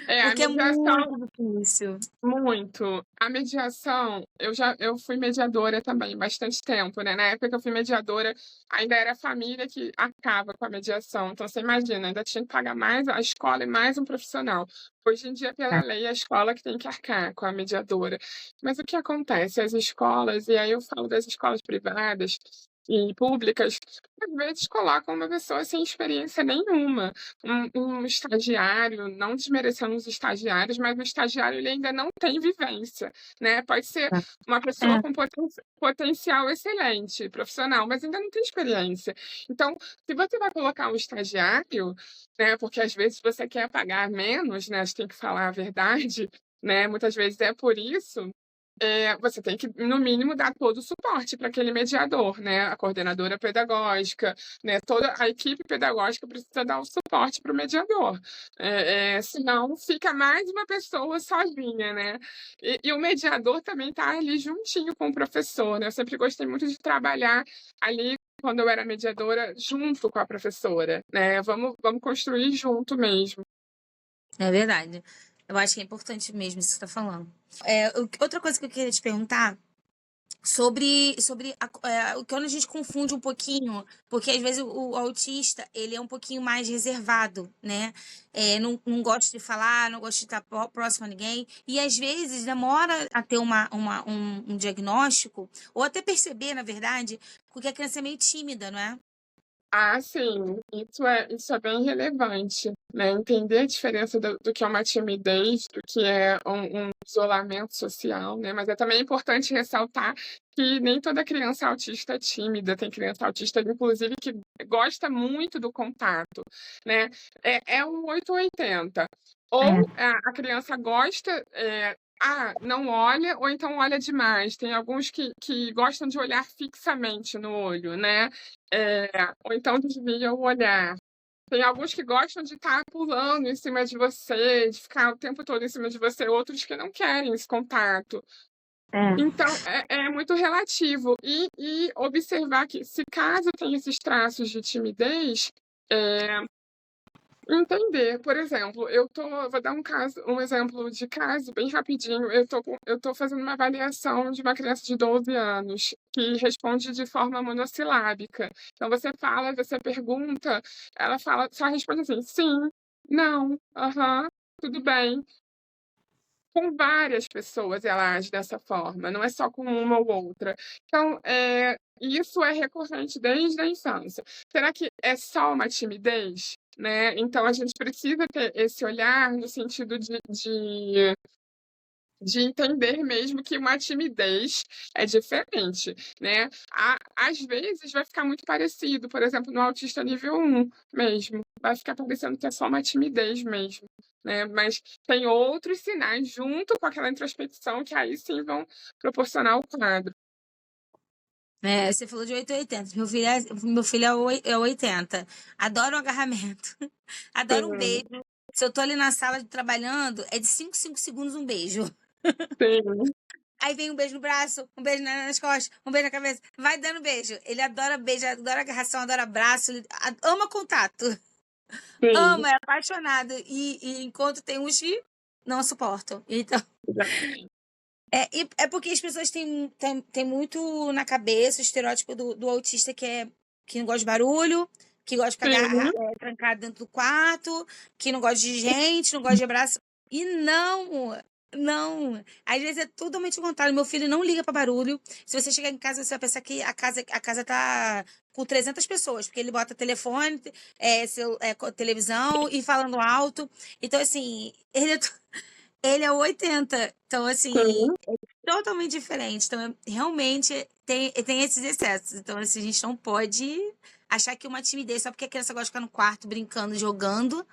A Porque é mediação. muito difícil. Muito. A mediação, eu fui mediadora também bastante tempo, né? Na época que eu fui mediadora, ainda era a família que arcava com a mediação. Então, você imagina, ainda tinha que pagar mais a escola e mais um profissional. Hoje em dia, pela lei, é a escola que tem que arcar com a mediadora. Mas o que acontece? As escolas, e aí eu falo das escolas privadas e públicas, às vezes colocam uma pessoa sem experiência nenhuma, um estagiário, não desmerecendo os estagiários, mas o estagiário ele ainda não tem vivência, né? Pode ser uma pessoa É, com potencial excelente, profissional, mas ainda não tem experiência. Então, se você vai colocar um estagiário, né? Porque às vezes você quer pagar menos, né? A gente tem que falar a verdade, né? Muitas vezes é por isso. Você tem que, no mínimo, dar todo o suporte para aquele mediador, né? A coordenadora pedagógica, né? Toda a equipe pedagógica precisa dar o suporte para o mediador. Senão, fica mais uma pessoa sozinha, né? E o mediador também está ali juntinho com o professor, né? Eu sempre gostei muito de trabalhar ali, quando eu era mediadora, junto com a professora, né? Vamos construir junto mesmo. é verdade. Eu acho que é importante mesmo isso que você está falando. Outra coisa que eu queria te perguntar quando a gente confunde um pouquinho, porque às vezes o autista ele é um pouquinho mais reservado, né? Não gosta de falar, não gosta de estar próximo a ninguém, e às vezes demora a ter um diagnóstico, ou até perceber, na verdade, porque a criança é meio tímida, não é? Ah, sim, isso é bem relevante, né? Entender a diferença do que é uma timidez, do que é um isolamento social, né? Mas é também importante ressaltar que nem toda criança autista é tímida, tem criança autista, inclusive, que gosta muito do contato, né? É um 880. Ou a criança gosta, não olha, ou então olha demais. Tem alguns que gostam de olhar fixamente no olho, né? É, ou então desvia o olhar. Tem alguns que gostam de estar pulando em cima de você, de ficar o tempo todo em cima de você, outros que não querem esse contato. É. Então, é muito relativo. E observar que, se caso tem esses traços de timidez, entender. Por exemplo, vou dar um exemplo de caso bem rapidinho. Eu tô fazendo uma avaliação de uma criança de 12 anos que responde de forma monossilábica. Então você pergunta, ela fala, só responde assim: sim, não, aham, tudo bem. Com várias pessoas ela age dessa forma, não é só com uma ou outra. Então, isso é recorrente desde a infância. Será que é só uma timidez? Né? Então, a gente precisa ter esse olhar no sentido de entender mesmo que uma timidez é diferente, né? Às vezes vai ficar muito parecido, por exemplo, no autista nível 1 mesmo, vai ficar parecendo que é só uma timidez mesmo, né? Mas tem outros sinais junto com aquela introspecção que aí sim vão proporcionar o quadro. Você falou de 880. Meu filho é 80. Adora um agarramento. Adora um Sim, beijo. Se eu tô ali na sala trabalhando, é de 5 segundos um beijo. sim, Aí vem um beijo no braço, um beijo nas costas, um beijo na cabeça. Vai dando beijo. Ele adora beijo, adora agarração, adora abraço. Ele ama contato. sim, Ama, é apaixonado. E enquanto tem uns que não suportam. Então, exatamente. é porque as pessoas têm muito na cabeça o estereótipo do autista que não gosta de barulho, que gosta de ficar Sim, trancado dentro do quarto, que não gosta de gente, não gosta de abraço. E não, não. Às vezes é totalmente o contrário. Meu filho não liga para barulho. Se você chegar em casa, você vai pensar que a casa tá com 300 pessoas, porque ele bota telefone, televisão e falando alto. Então, assim, ele é 80. Então, assim, sim. totalmente diferente. Então, realmente tem esses excessos. Então, assim, a gente não pode achar que uma timidez, só porque a criança gosta de ficar no quarto brincando, jogando,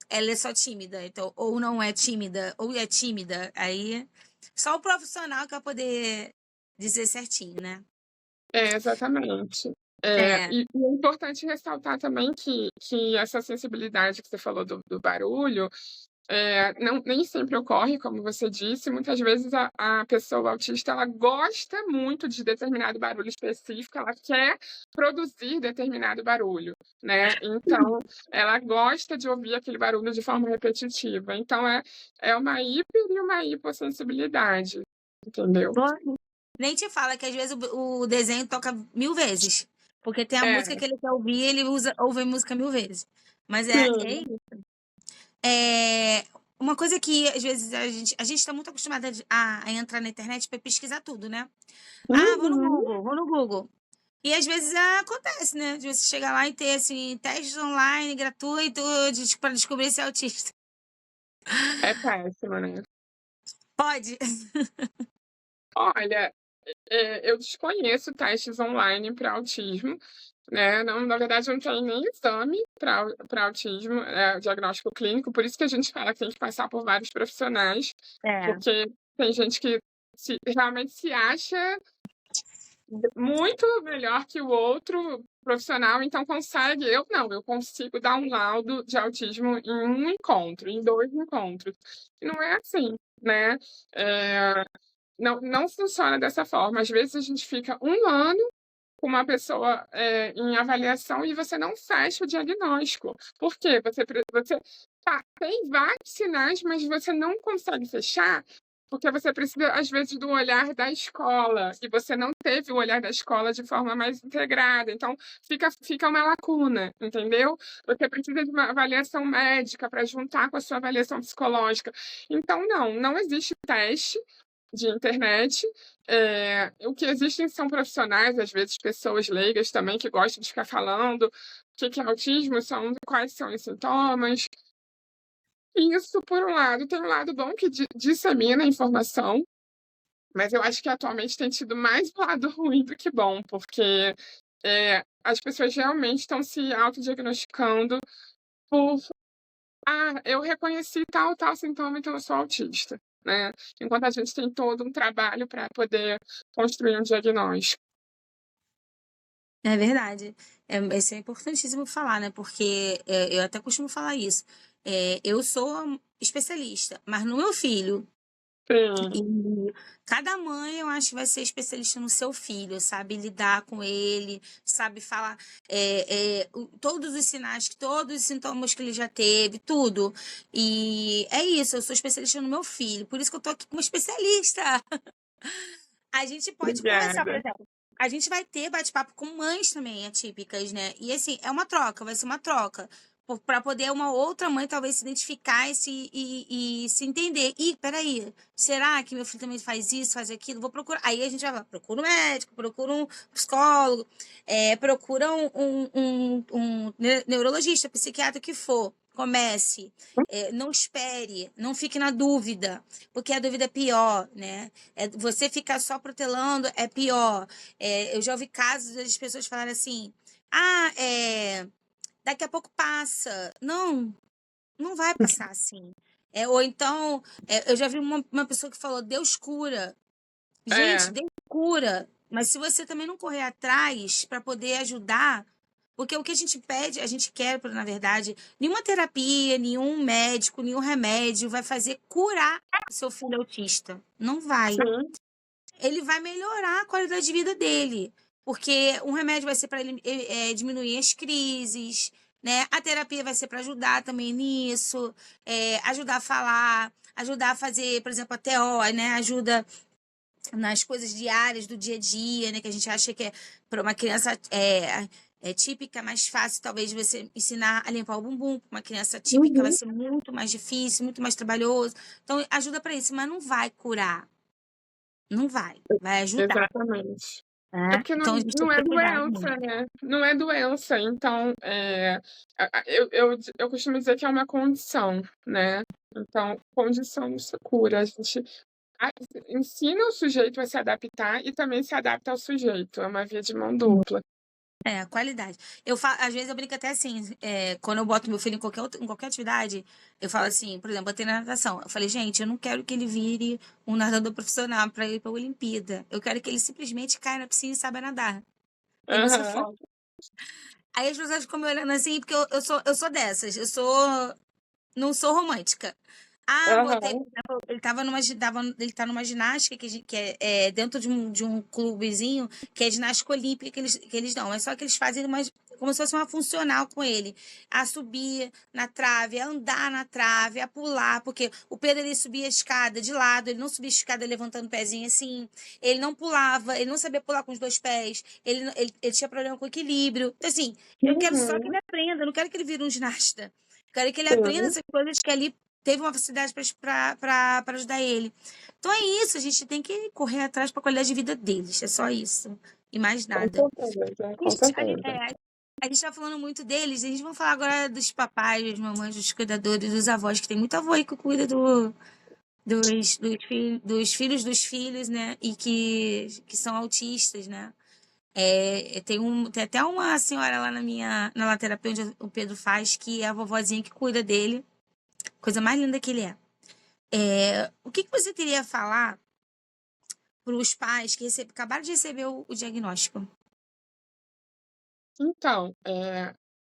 ela é só tímida. Então, ou não é tímida, ou é tímida. Aí, só o profissional que vai poder dizer certinho, né? Exatamente. É. E é importante ressaltar também que essa sensibilidade que você falou do barulho, nem sempre ocorre, como você disse, muitas vezes a pessoa autista, ela gosta muito de determinado barulho específico, ela quer produzir determinado barulho, né, então ela gosta de ouvir aquele barulho de forma repetitiva, então é uma hiper e uma hipossensibilidade, entendeu? Nem te fala que às vezes o desenho toca 1000 vezes. Porque tem a É, música que ele quer ouvir, ele ouve a música 1000 vezes. Mas sim. uma coisa que às vezes a gente tá muito acostumada a entrar na internet para pesquisar tudo, né? Ah, vou no Uhum. Google, vou no Google. E às vezes acontece, né? De você chegar lá e ter assim, testes online gratuitos para descobrir se é autista. É péssimo, né? Pode? Olha, eu desconheço testes online para autismo, né? Não, na verdade, não tem nem exame para autismo, diagnóstico clínico, por isso que a gente fala que tem que passar por vários profissionais, É. porque tem gente que realmente se acha muito melhor que o outro profissional, então consegue. Eu não, eu consigo dar um laudo de autismo em um encontro, em 2 encontros. E não é assim, né? Não funciona dessa forma. Às vezes a gente fica 1 ano com uma pessoa em avaliação e você não fecha o diagnóstico. Por quê? Você tem vários sinais, mas você não consegue fechar porque você precisa, às vezes, do olhar da escola e você não teve o olhar da escola de forma mais integrada. Então, fica uma lacuna, entendeu? Você precisa de uma avaliação médica para juntar com a sua avaliação psicológica. Então, não existe teste de internet. O que existem são profissionais, às vezes pessoas leigas também, que gostam de ficar falando o que é autismo, quais são os sintomas. Isso, por um lado, tem um lado bom que dissemina a informação, mas eu acho que atualmente tem tido mais lado ruim do que bom, porque as pessoas realmente estão se autodiagnosticando por eu reconheci tal sintoma, então eu sou autista, né? Enquanto a gente tem todo um trabalho para poder construir um diagnóstico. É verdade. Isso é importantíssimo falar, né? Porque eu até costumo falar isso. Eu sou especialista, mas no meu filho. Sim, E cada mãe, eu acho que vai ser especialista no seu filho, sabe lidar com ele, sabe falar todos os sinais, todos os sintomas que ele já teve, tudo. E é isso, eu sou especialista no meu filho, por isso que eu tô aqui como especialista. A gente pode conversar, por obrigada. exemplo. A gente vai ter bate-papo com mães também atípicas, né? E assim, é uma troca, vai ser uma troca. Para poder uma outra mãe talvez se identificar e se entender. Ih, peraí, será que meu filho também faz isso, faz aquilo? Vou procurar. Aí a gente vai lá, procura um médico, procura um psicólogo, procura um neurologista, psiquiatra, o que for. Comece. Não espere, não fique na dúvida, porque a dúvida é pior, né? Você ficar só protelando é pior. Eu já ouvi casos das pessoas falarem assim: ah, daqui a pouco passa. Não, não vai passar assim. Ou então, eu já vi uma pessoa que falou: Deus cura. Gente, É, Deus cura. Mas se você também não correr atrás para poder ajudar, porque o que a gente pede, a gente quer, na verdade, nenhuma terapia, nenhum médico, nenhum remédio vai fazer curar o seu filho autista. Não vai. sim, Ele vai melhorar a qualidade de vida dele. Porque um remédio vai ser para ele diminuir as crises, né? A terapia vai ser para ajudar também nisso, ajudar a falar, ajudar a fazer, por exemplo, a TO, né? Ajuda nas coisas diárias do dia a dia, né? Que a gente acha que para uma criança típica, mais fácil, talvez, você ensinar a limpar o bumbum. Para uma criança típica vai uhum, ser muito mais difícil, muito mais trabalhoso. Então, ajuda para isso, mas não vai curar. Não vai. Vai ajudar, exatamente. É né? porque Então, a gente tem não que é ter cuidado doença, mesmo. né? Não é doença, então, eu costumo dizer que é uma condição, né? Então, condição não se cura. A gente a ensina o sujeito a se adaptar e também se adapta ao sujeito, é uma via de mão dupla. Qualidade. Às vezes eu brinco até assim, quando eu boto meu filho em qualquer atividade, eu falo assim, por exemplo, botei na natação. Eu falei, gente, eu não quero que ele vire um nadador profissional para ir para a Olimpíada. Eu quero que ele simplesmente caia na piscina e saiba nadar. E não se Aham. afogue. Aí as pessoas ficam me olhando assim, porque eu sou dessas. Eu sou. não sou romântica. Ah, botei. Aham. Ele tá numa ginástica que é dentro de um clubezinho que é ginástica olímpica que eles dão. Mas só que eles fazem como se fosse uma funcional com ele. A subir na trave, a andar na trave, a pular, porque o Pedro ele subia a escada de lado, ele não subia a escada levantando o pezinho assim, ele não pulava, ele não sabia pular com os dois pés, ele tinha problema com equilíbrio. Então, assim, eu quero só que Uhum. ele aprenda, eu não quero que ele vire um ginasta. Eu quero que ele aprenda Sim, essas coisas que ali teve uma facilidade para ajudar ele. Então é isso, a gente tem que correr atrás para a qualidade de vida deles. É só isso. E mais com nada. certeza, A com gente, certeza. a gente tá falando muito deles, a gente vai falar agora dos papais, das mamães, dos cuidadores, dos avós, que tem muito avô aí que cuida dos filhos dos filhos, né? E que são autistas, né? Tem até uma senhora lá na laterapia onde o Pedro faz, que é a vovozinha que cuida dele. Coisa mais linda que ele é. O que você teria a falar para os pais que acabaram de receber o diagnóstico? Então,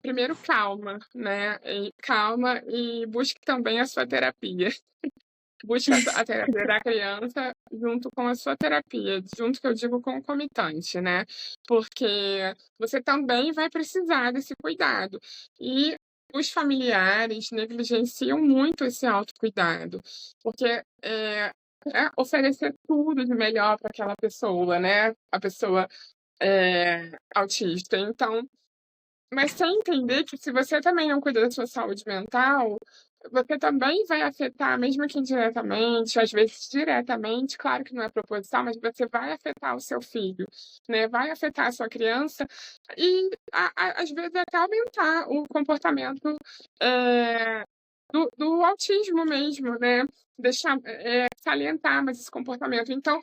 primeiro calma, né, e calma e busque também a sua terapia. Busque a terapia da criança junto com a sua terapia, junto que eu digo concomitante, né, porque você também vai precisar desse cuidado. E os familiares negligenciam muito esse autocuidado, porque, oferecer tudo de melhor para aquela pessoa, né, a pessoa, autista. Então mas sem entender que se você também não cuida da sua saúde mental, você também vai afetar, mesmo que indiretamente, às vezes diretamente, claro que não é proposital, mas você vai afetar o seu filho, né, vai afetar a sua criança e às vezes até aumentar o comportamento, eh, do autismo mesmo, né, deixar, salientar mais esse comportamento. Então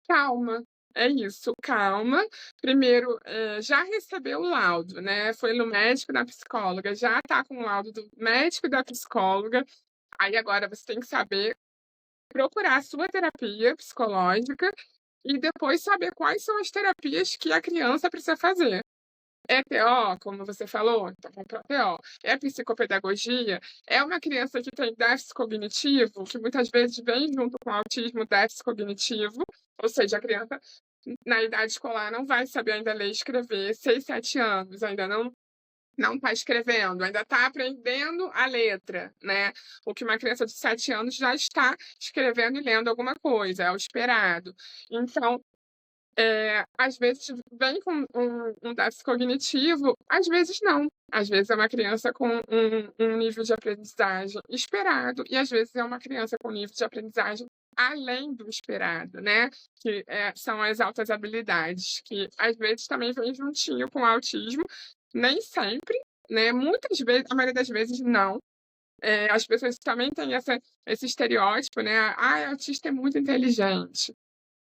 calma, é isso, calma. Primeiro, já recebeu o laudo, né, foi no médico, na psicóloga, já tá com o laudo do médico e da psicóloga, aí agora você tem que saber procurar a sua terapia psicológica e depois saber quais são as terapias que a criança precisa fazer. É TO, como você falou? Então vamos para TO. É psicopedagogia? É uma criança que tem déficit cognitivo, que muitas vezes vem junto com autismo, déficit cognitivo, ou seja, a criança na idade escolar não vai saber ainda ler e escrever, 6, 7 anos, ainda não está escrevendo, ainda está aprendendo a letra, né? O que uma criança de 7 anos já está escrevendo e lendo alguma coisa, é o esperado. Então, às vezes vem com um déficit cognitivo, às vezes não. Às vezes é uma criança com um nível de aprendizagem esperado e às vezes é uma criança com nível de aprendizagem além do esperado, né, que, são as altas habilidades, que às vezes também vem juntinho com o autismo, nem sempre, né, muitas vezes a maioria das vezes não. As pessoas também têm esse estereótipo, né, "Ai, autista é muito inteligente".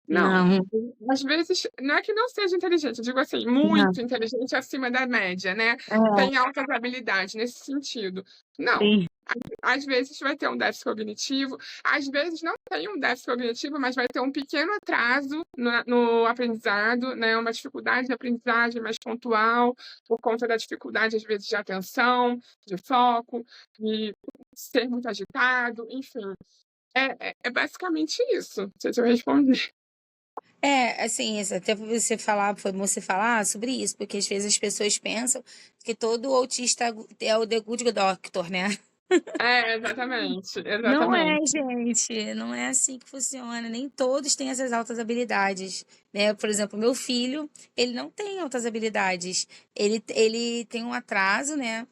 Não, Não, às vezes não é que não seja inteligente, eu digo assim, não. muito inteligente acima da média, né, É, tem altas habilidades nesse sentido. Não, sim. às vezes vai ter um déficit cognitivo, às vezes não tem um déficit cognitivo, mas vai ter um pequeno atraso no aprendizado, né, uma dificuldade de aprendizagem mais pontual, por conta da dificuldade, às vezes, de atenção, de foco, de ser muito agitado, enfim. É basicamente isso, não sei se eu respondi. Assim, isso até foi bom você falar sobre isso, porque às vezes as pessoas pensam que todo autista é o The Good Doctor, né? É, exatamente, Não é, exatamente. gente, não é assim que funciona. Nem todos têm essas altas habilidades, né? Por exemplo, meu filho, ele não tem altas habilidades. Ele tem um atraso, né?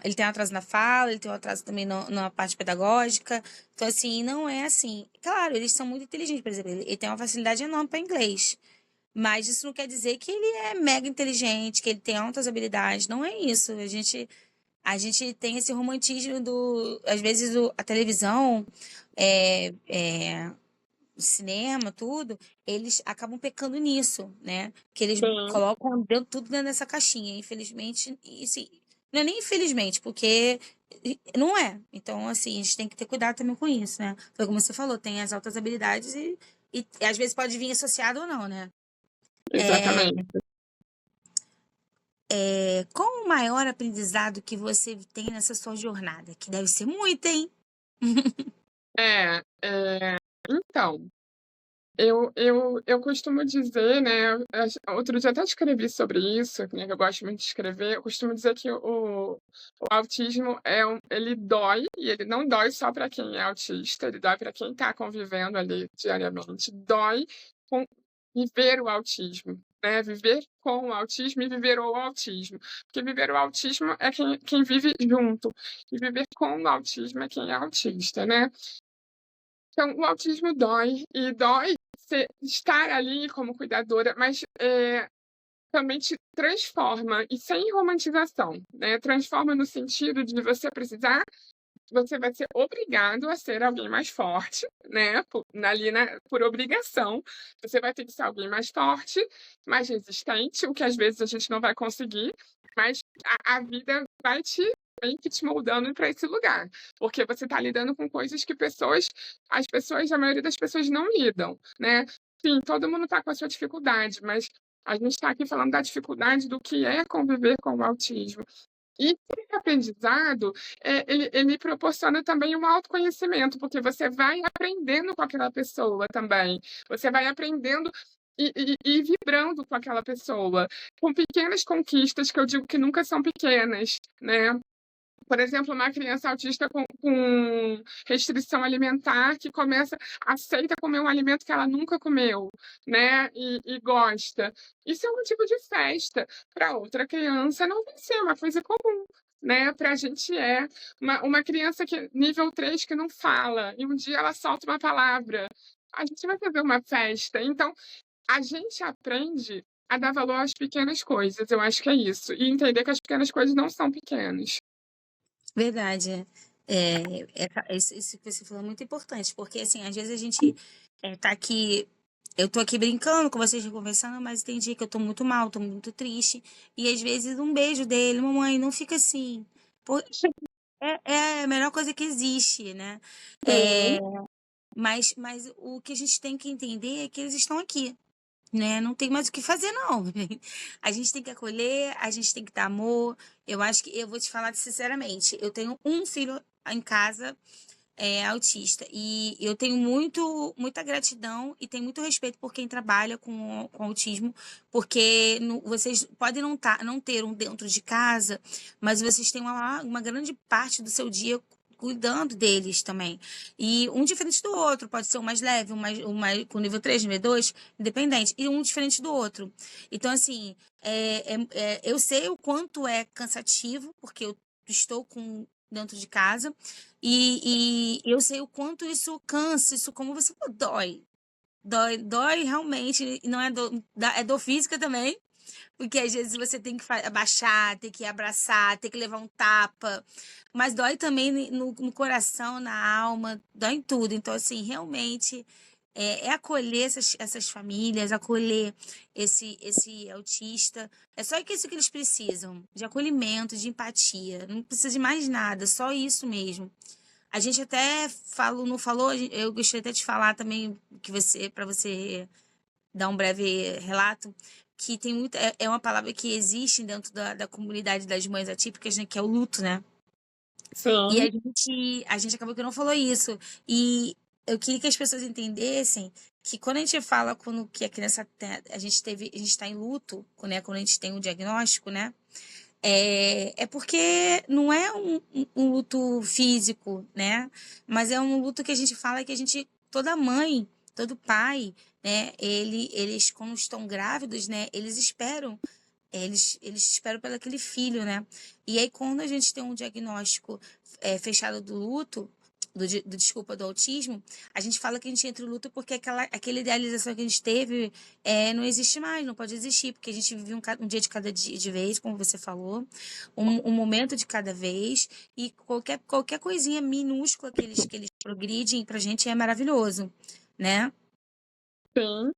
Ele tem um atraso na fala, ele tem um atraso também na parte pedagógica. Então, assim, não é assim. Claro, eles são muito inteligentes, por exemplo, ele tem uma facilidade enorme para inglês. Mas isso não quer dizer que ele é mega inteligente, que ele tem altas habilidades. Não é isso. A gente tem esse romantismo às vezes a televisão, é, é, o cinema, tudo, eles acabam pecando nisso, né? Que eles Sim, colocam tudo dentro dessa caixinha. Infelizmente, e, assim, não é nem infelizmente, porque não é. Então, assim, a gente tem que ter cuidado também com isso, né? Foi como você falou, tem as altas habilidades e às vezes pode vir associado ou não, né? É, exatamente. qual o maior aprendizado que você tem nessa sua jornada? Que deve ser muito, hein? É, então, eu costumo dizer, né, outro dia até escrevi sobre isso, né, que eu gosto muito de escrever, eu costumo dizer que o autismo ele dói, e ele não dói só para quem é autista, ele dói para quem está convivendo ali diariamente, dói com viver o autismo, né, viver com o autismo e viver o autismo, porque viver o autismo é quem vive junto, e viver com o autismo é quem é autista, né. Então, o autismo dói, e dói estar ali como cuidadora, mas, também te transforma, e sem romantização, né, transforma no sentido de você vai ser obrigado a ser alguém mais forte, né, por obrigação, você vai ter que ser alguém mais forte, mais resistente, o que às vezes a gente não vai conseguir, mas a vida vai meio que te moldando para esse lugar, porque você está lidando com coisas que a maioria das pessoas não lidam, né. Sim, todo mundo está com a sua dificuldade, mas a gente está aqui falando da dificuldade do que é conviver com o autismo. E esse aprendizado, ele proporciona também um autoconhecimento, porque você vai aprendendo com aquela pessoa também. Você vai aprendendo e vibrando com aquela pessoa, com pequenas conquistas que eu digo que nunca são pequenas, né. Por exemplo, uma criança autista com restrição alimentar que aceita comer um alimento que ela nunca comeu, né, e gosta. Isso é um motivo de festa. Para outra criança não vai ser uma coisa comum, né, para a gente é. Uma criança que nível 3 que não fala, e um dia ela solta uma palavra, a gente vai fazer uma festa. Então, a gente aprende a dar valor às pequenas coisas, eu acho que é isso, e entender que as pequenas coisas não são pequenas. Verdade, isso que você falou é muito importante, porque, assim, às vezes a gente, tá aqui eu tô aqui brincando com vocês, conversando, mas tem dia que eu tô muito mal, tô muito triste, e às vezes um beijo dele: "Mamãe, não fica assim", por é a melhor coisa que existe, né. Sim. Mas o que a gente tem que entender é que eles estão aqui. Né, não tem mais o que fazer não. A gente tem que acolher, a gente tem que dar amor. Eu acho que eu vou te falar sinceramente, eu tenho um filho em casa, autista, e eu tenho muita gratidão e tenho muito respeito por quem trabalha com autismo, porque vocês podem não ter um dentro de casa, mas vocês têm uma grande parte do seu dia cuidando deles também. E um diferente do outro, pode ser um mais leve, com nível 3 nível 2 independente, e um diferente do outro. Então, assim, eu sei o quanto é cansativo, porque eu estou com dentro de casa, e eu sei o quanto isso cansa, isso, como você falou, dói. Dói realmente, e não é é dor física também, porque às vezes você tem que abaixar, tem que abraçar, tem que levar um tapa, mas dói também no coração, na alma, dói em tudo. Então, assim, realmente é acolher essas famílias, acolher esse autista. É só isso que eles precisam, de acolhimento, de empatia. Não precisa de mais nada, só isso mesmo. A gente até não falou, eu gostaria até de falar também que para você dar um breve relato, que tem muito, é uma palavra que existe dentro da comunidade das mães atípicas, né, que é o luto, né? E Sim, a gente acabou que não falou isso. E eu queria que as pessoas entendessem que quando a gente fala que a criança a gente está em luto, né, quando a gente tem um diagnóstico, né? É porque não é um luto físico, né? Mas é um luto que a gente fala que toda mãe, todo pai, né? Eles, quando estão grávidos, né? Eles esperam pelo aquele filho, né? E aí, quando a gente tem um diagnóstico fechado do luto, desculpa, do autismo, a gente fala que a gente entra em luto porque aquela idealização que a gente teve não existe mais, não pode existir, porque a gente vive um dia de cada dia de vez, como você falou, um momento de cada vez, e qualquer coisinha minúscula que eles progridem pra gente é maravilhoso, né? sim.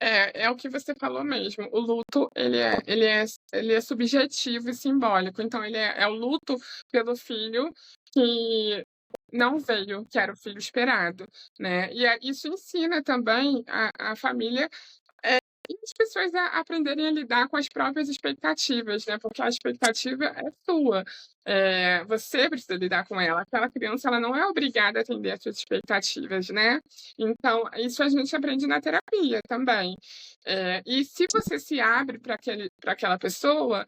É o que você falou mesmo. O luto, ele é subjetivo e simbólico. Então ele é o luto pelo filho que não veio, que era o filho esperado, né. Isso ensina também a família as pessoas aprenderem a lidar com as próprias expectativas, né, porque a expectativa é sua, você precisa lidar com ela. Aquela criança, ela não é obrigada a atender às suas expectativas, né. Então, isso a gente aprende na terapia também. E se você se abre para aquela pessoa,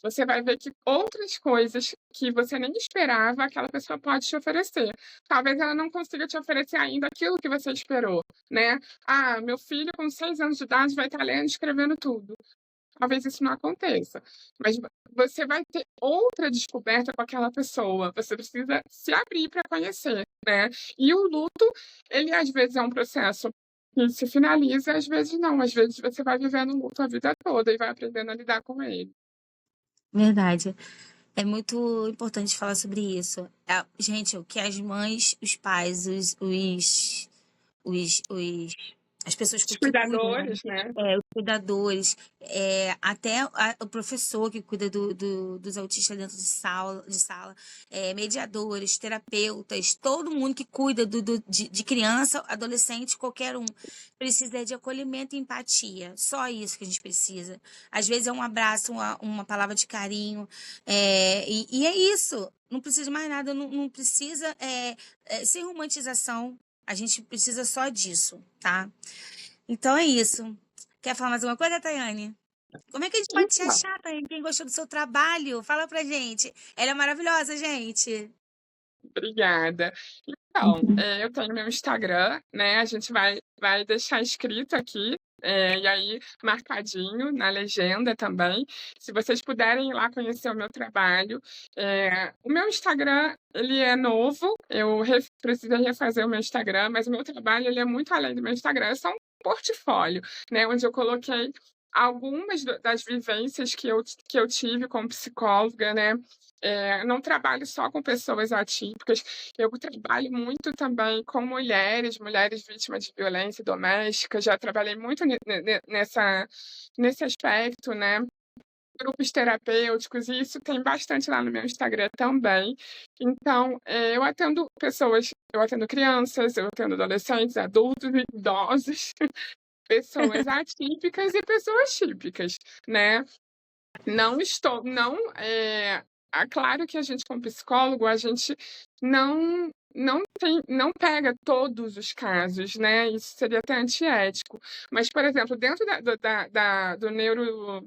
você vai ver que outras coisas que você nem esperava, aquela pessoa pode te oferecer. Talvez ela não consiga te oferecer ainda aquilo que você esperou, né. "Ah, meu filho com 6 anos de idade vai estar lendo e escrevendo tudo". Talvez isso não aconteça, mas você vai ter outra descoberta com aquela pessoa, você precisa se abrir para conhecer, né. E o luto, ele às vezes é um processo que se finaliza, às vezes não, às vezes você vai vivendo o luto a vida toda e vai aprendendo a lidar com ele. Verdade. É muito importante falar sobre isso. Gente, o que as mães, os pais, os as pessoas Os que cuidam, né, cuidadores, né. os cuidadores, até o professor que cuida dos autistas dentro de sala, mediadores, terapeutas, todo mundo que cuida de criança, adolescente, qualquer um, precisa de acolhimento e empatia. Só isso que a gente precisa. Às vezes é um abraço, uma palavra de carinho, e é isso. Não precisa de mais nada, não precisa sem romantização. A gente precisa só disso, tá? Então é isso. Quer falar mais alguma coisa, Tayane? Como é que a gente pode te Então, achar, Tayane? Quem gostou do seu trabalho? Fala pra gente. Ela é maravilhosa, gente. obrigada. Então, eu tenho meu Instagram, né, a gente vai deixar escrito aqui, e aí marcadinho na legenda também. Se vocês puderem ir lá conhecer o meu trabalho. O meu Instagram, ele é novo, eu precisei refazer o meu Instagram, mas o meu trabalho, ele é muito além do meu Instagram, é só um portfólio, né, onde eu coloquei algumas das vivências que eu tive como psicóloga, né. Não trabalho só com pessoas atípicas, eu trabalho muito também com mulheres vítimas de violência doméstica, já trabalhei muito nesse aspecto, né, grupos terapêuticos, e isso tem bastante lá no meu Instagram também. Então, eu atendo crianças, eu atendo adolescentes, adultos, idosos, pessoas atípicas e pessoas típicas, né. Não estou não, claro que a gente como psicólogo, a gente não pega todos os casos, né, isso seria até antiético. Mas, por exemplo, dentro do neuro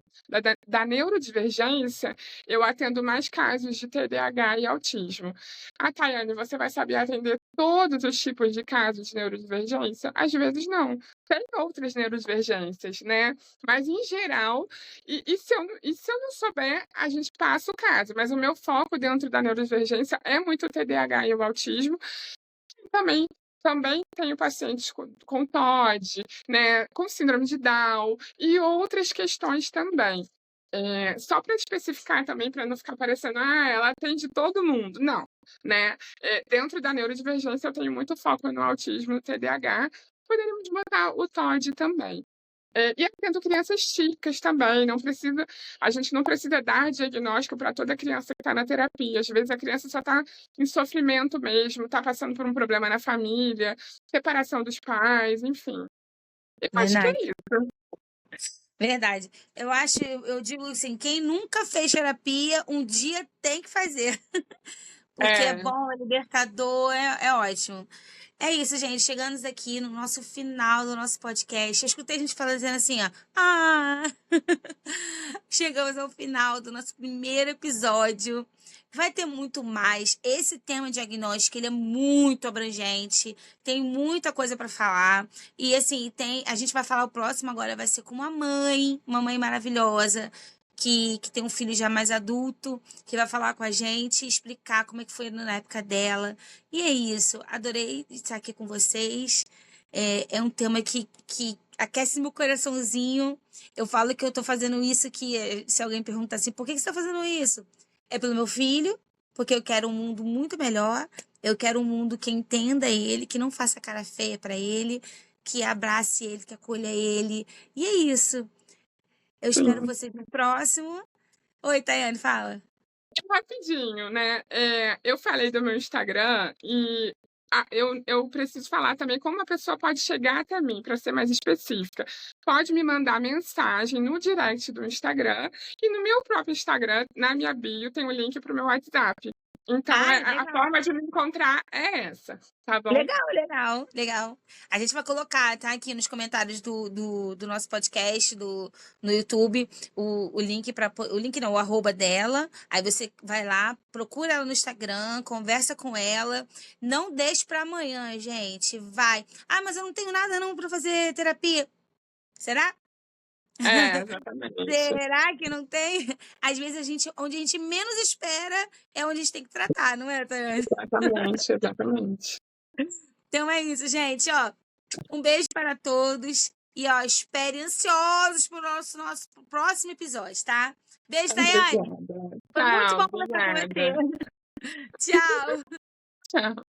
da neurodivergência, eu atendo mais casos de TDAH e autismo. "Ah, Tayane, você vai saber atender todos os tipos de casos de neurodivergência?" Às vezes não, tem outras neurodivergências, né, mas em geral se eu não souber, a gente passa o caso, mas o meu foco dentro da neurodivergência é muito o TDAH e o autismo. Também também tenho pacientes com TOD, né, com síndrome de Down e outras questões também. Só para especificar também, para não ficar parecendo: "Ah, ela atende todo mundo", não, né. Dentro da neurodivergência eu tenho muito foco no autismo e no TDAH, poderíamos botar o TOD também. E atendo crianças típicas também, não precisa a gente não precisa dar diagnóstico para toda criança que está na terapia, às vezes a criança só está em sofrimento mesmo, está passando por um problema na família, separação dos pais, enfim. Eu acho que é Verdade. isso. Verdade. Eu digo assim, quem nunca fez terapia, um dia tem que fazer. Porque é É. bom, é libertador, é ótimo. É isso, gente. Chegamos aqui no nosso final do nosso podcast. Eu escutei gente falando dizendo assim, ó. Ah! Chegamos ao final do nosso primeiro episódio. Vai ter muito mais. Esse tema diagnóstico, ele é muito abrangente. Tem muita coisa para falar. E assim, a gente vai falar o próximo agora, vai ser com uma mãe maravilhosa, que tem um filho já mais adulto, que vai falar com a gente, explicar como é que foi na época dela. E é isso. Adorei estar aqui com vocês. É um tema que aquece meu coraçãozinho. Eu falo que eu tô fazendo isso, se alguém perguntar assim, por que você tá fazendo isso? É pelo meu filho, porque eu quero um mundo muito melhor. Eu quero um mundo que entenda ele, que não faça cara feia para ele, que abrace ele, que acolha ele. E é isso. Eu espero Sim. vocês no próximo. Oi, Tayane, fala. Rapidinho, né, eu falei do meu Instagram e eu preciso falar também como a pessoa pode chegar até mim, para ser mais específica. Pode me mandar mensagem no direct do Instagram e no meu próprio Instagram, na minha bio, tem o link para o meu WhatsApp. Então, Ai, a legal. forma de me encontrar é essa, tá bom? Legal, legal, legal. A gente vai colocar, tá, aqui nos comentários do nosso podcast, no YouTube, o link para o link não, o arroba dela. Aí você vai lá, procura ela no Instagram, conversa com ela. Não deixe para amanhã, gente. Vai. Ah, mas eu não tenho nada não para fazer terapia. Será? É, exatamente. Será que não tem? Às vezes onde a gente menos espera é onde a gente tem que tratar, não é, Tayane? Exatamente, exatamente. Então é isso, gente, ó. Um beijo para todos e ó, espere ansiosos pro nosso próximo episódio, tá? Beijo, Tayane. Obrigada. Foi muito Tchau, bom conversar com você. obrigada. Tchau. Tchau.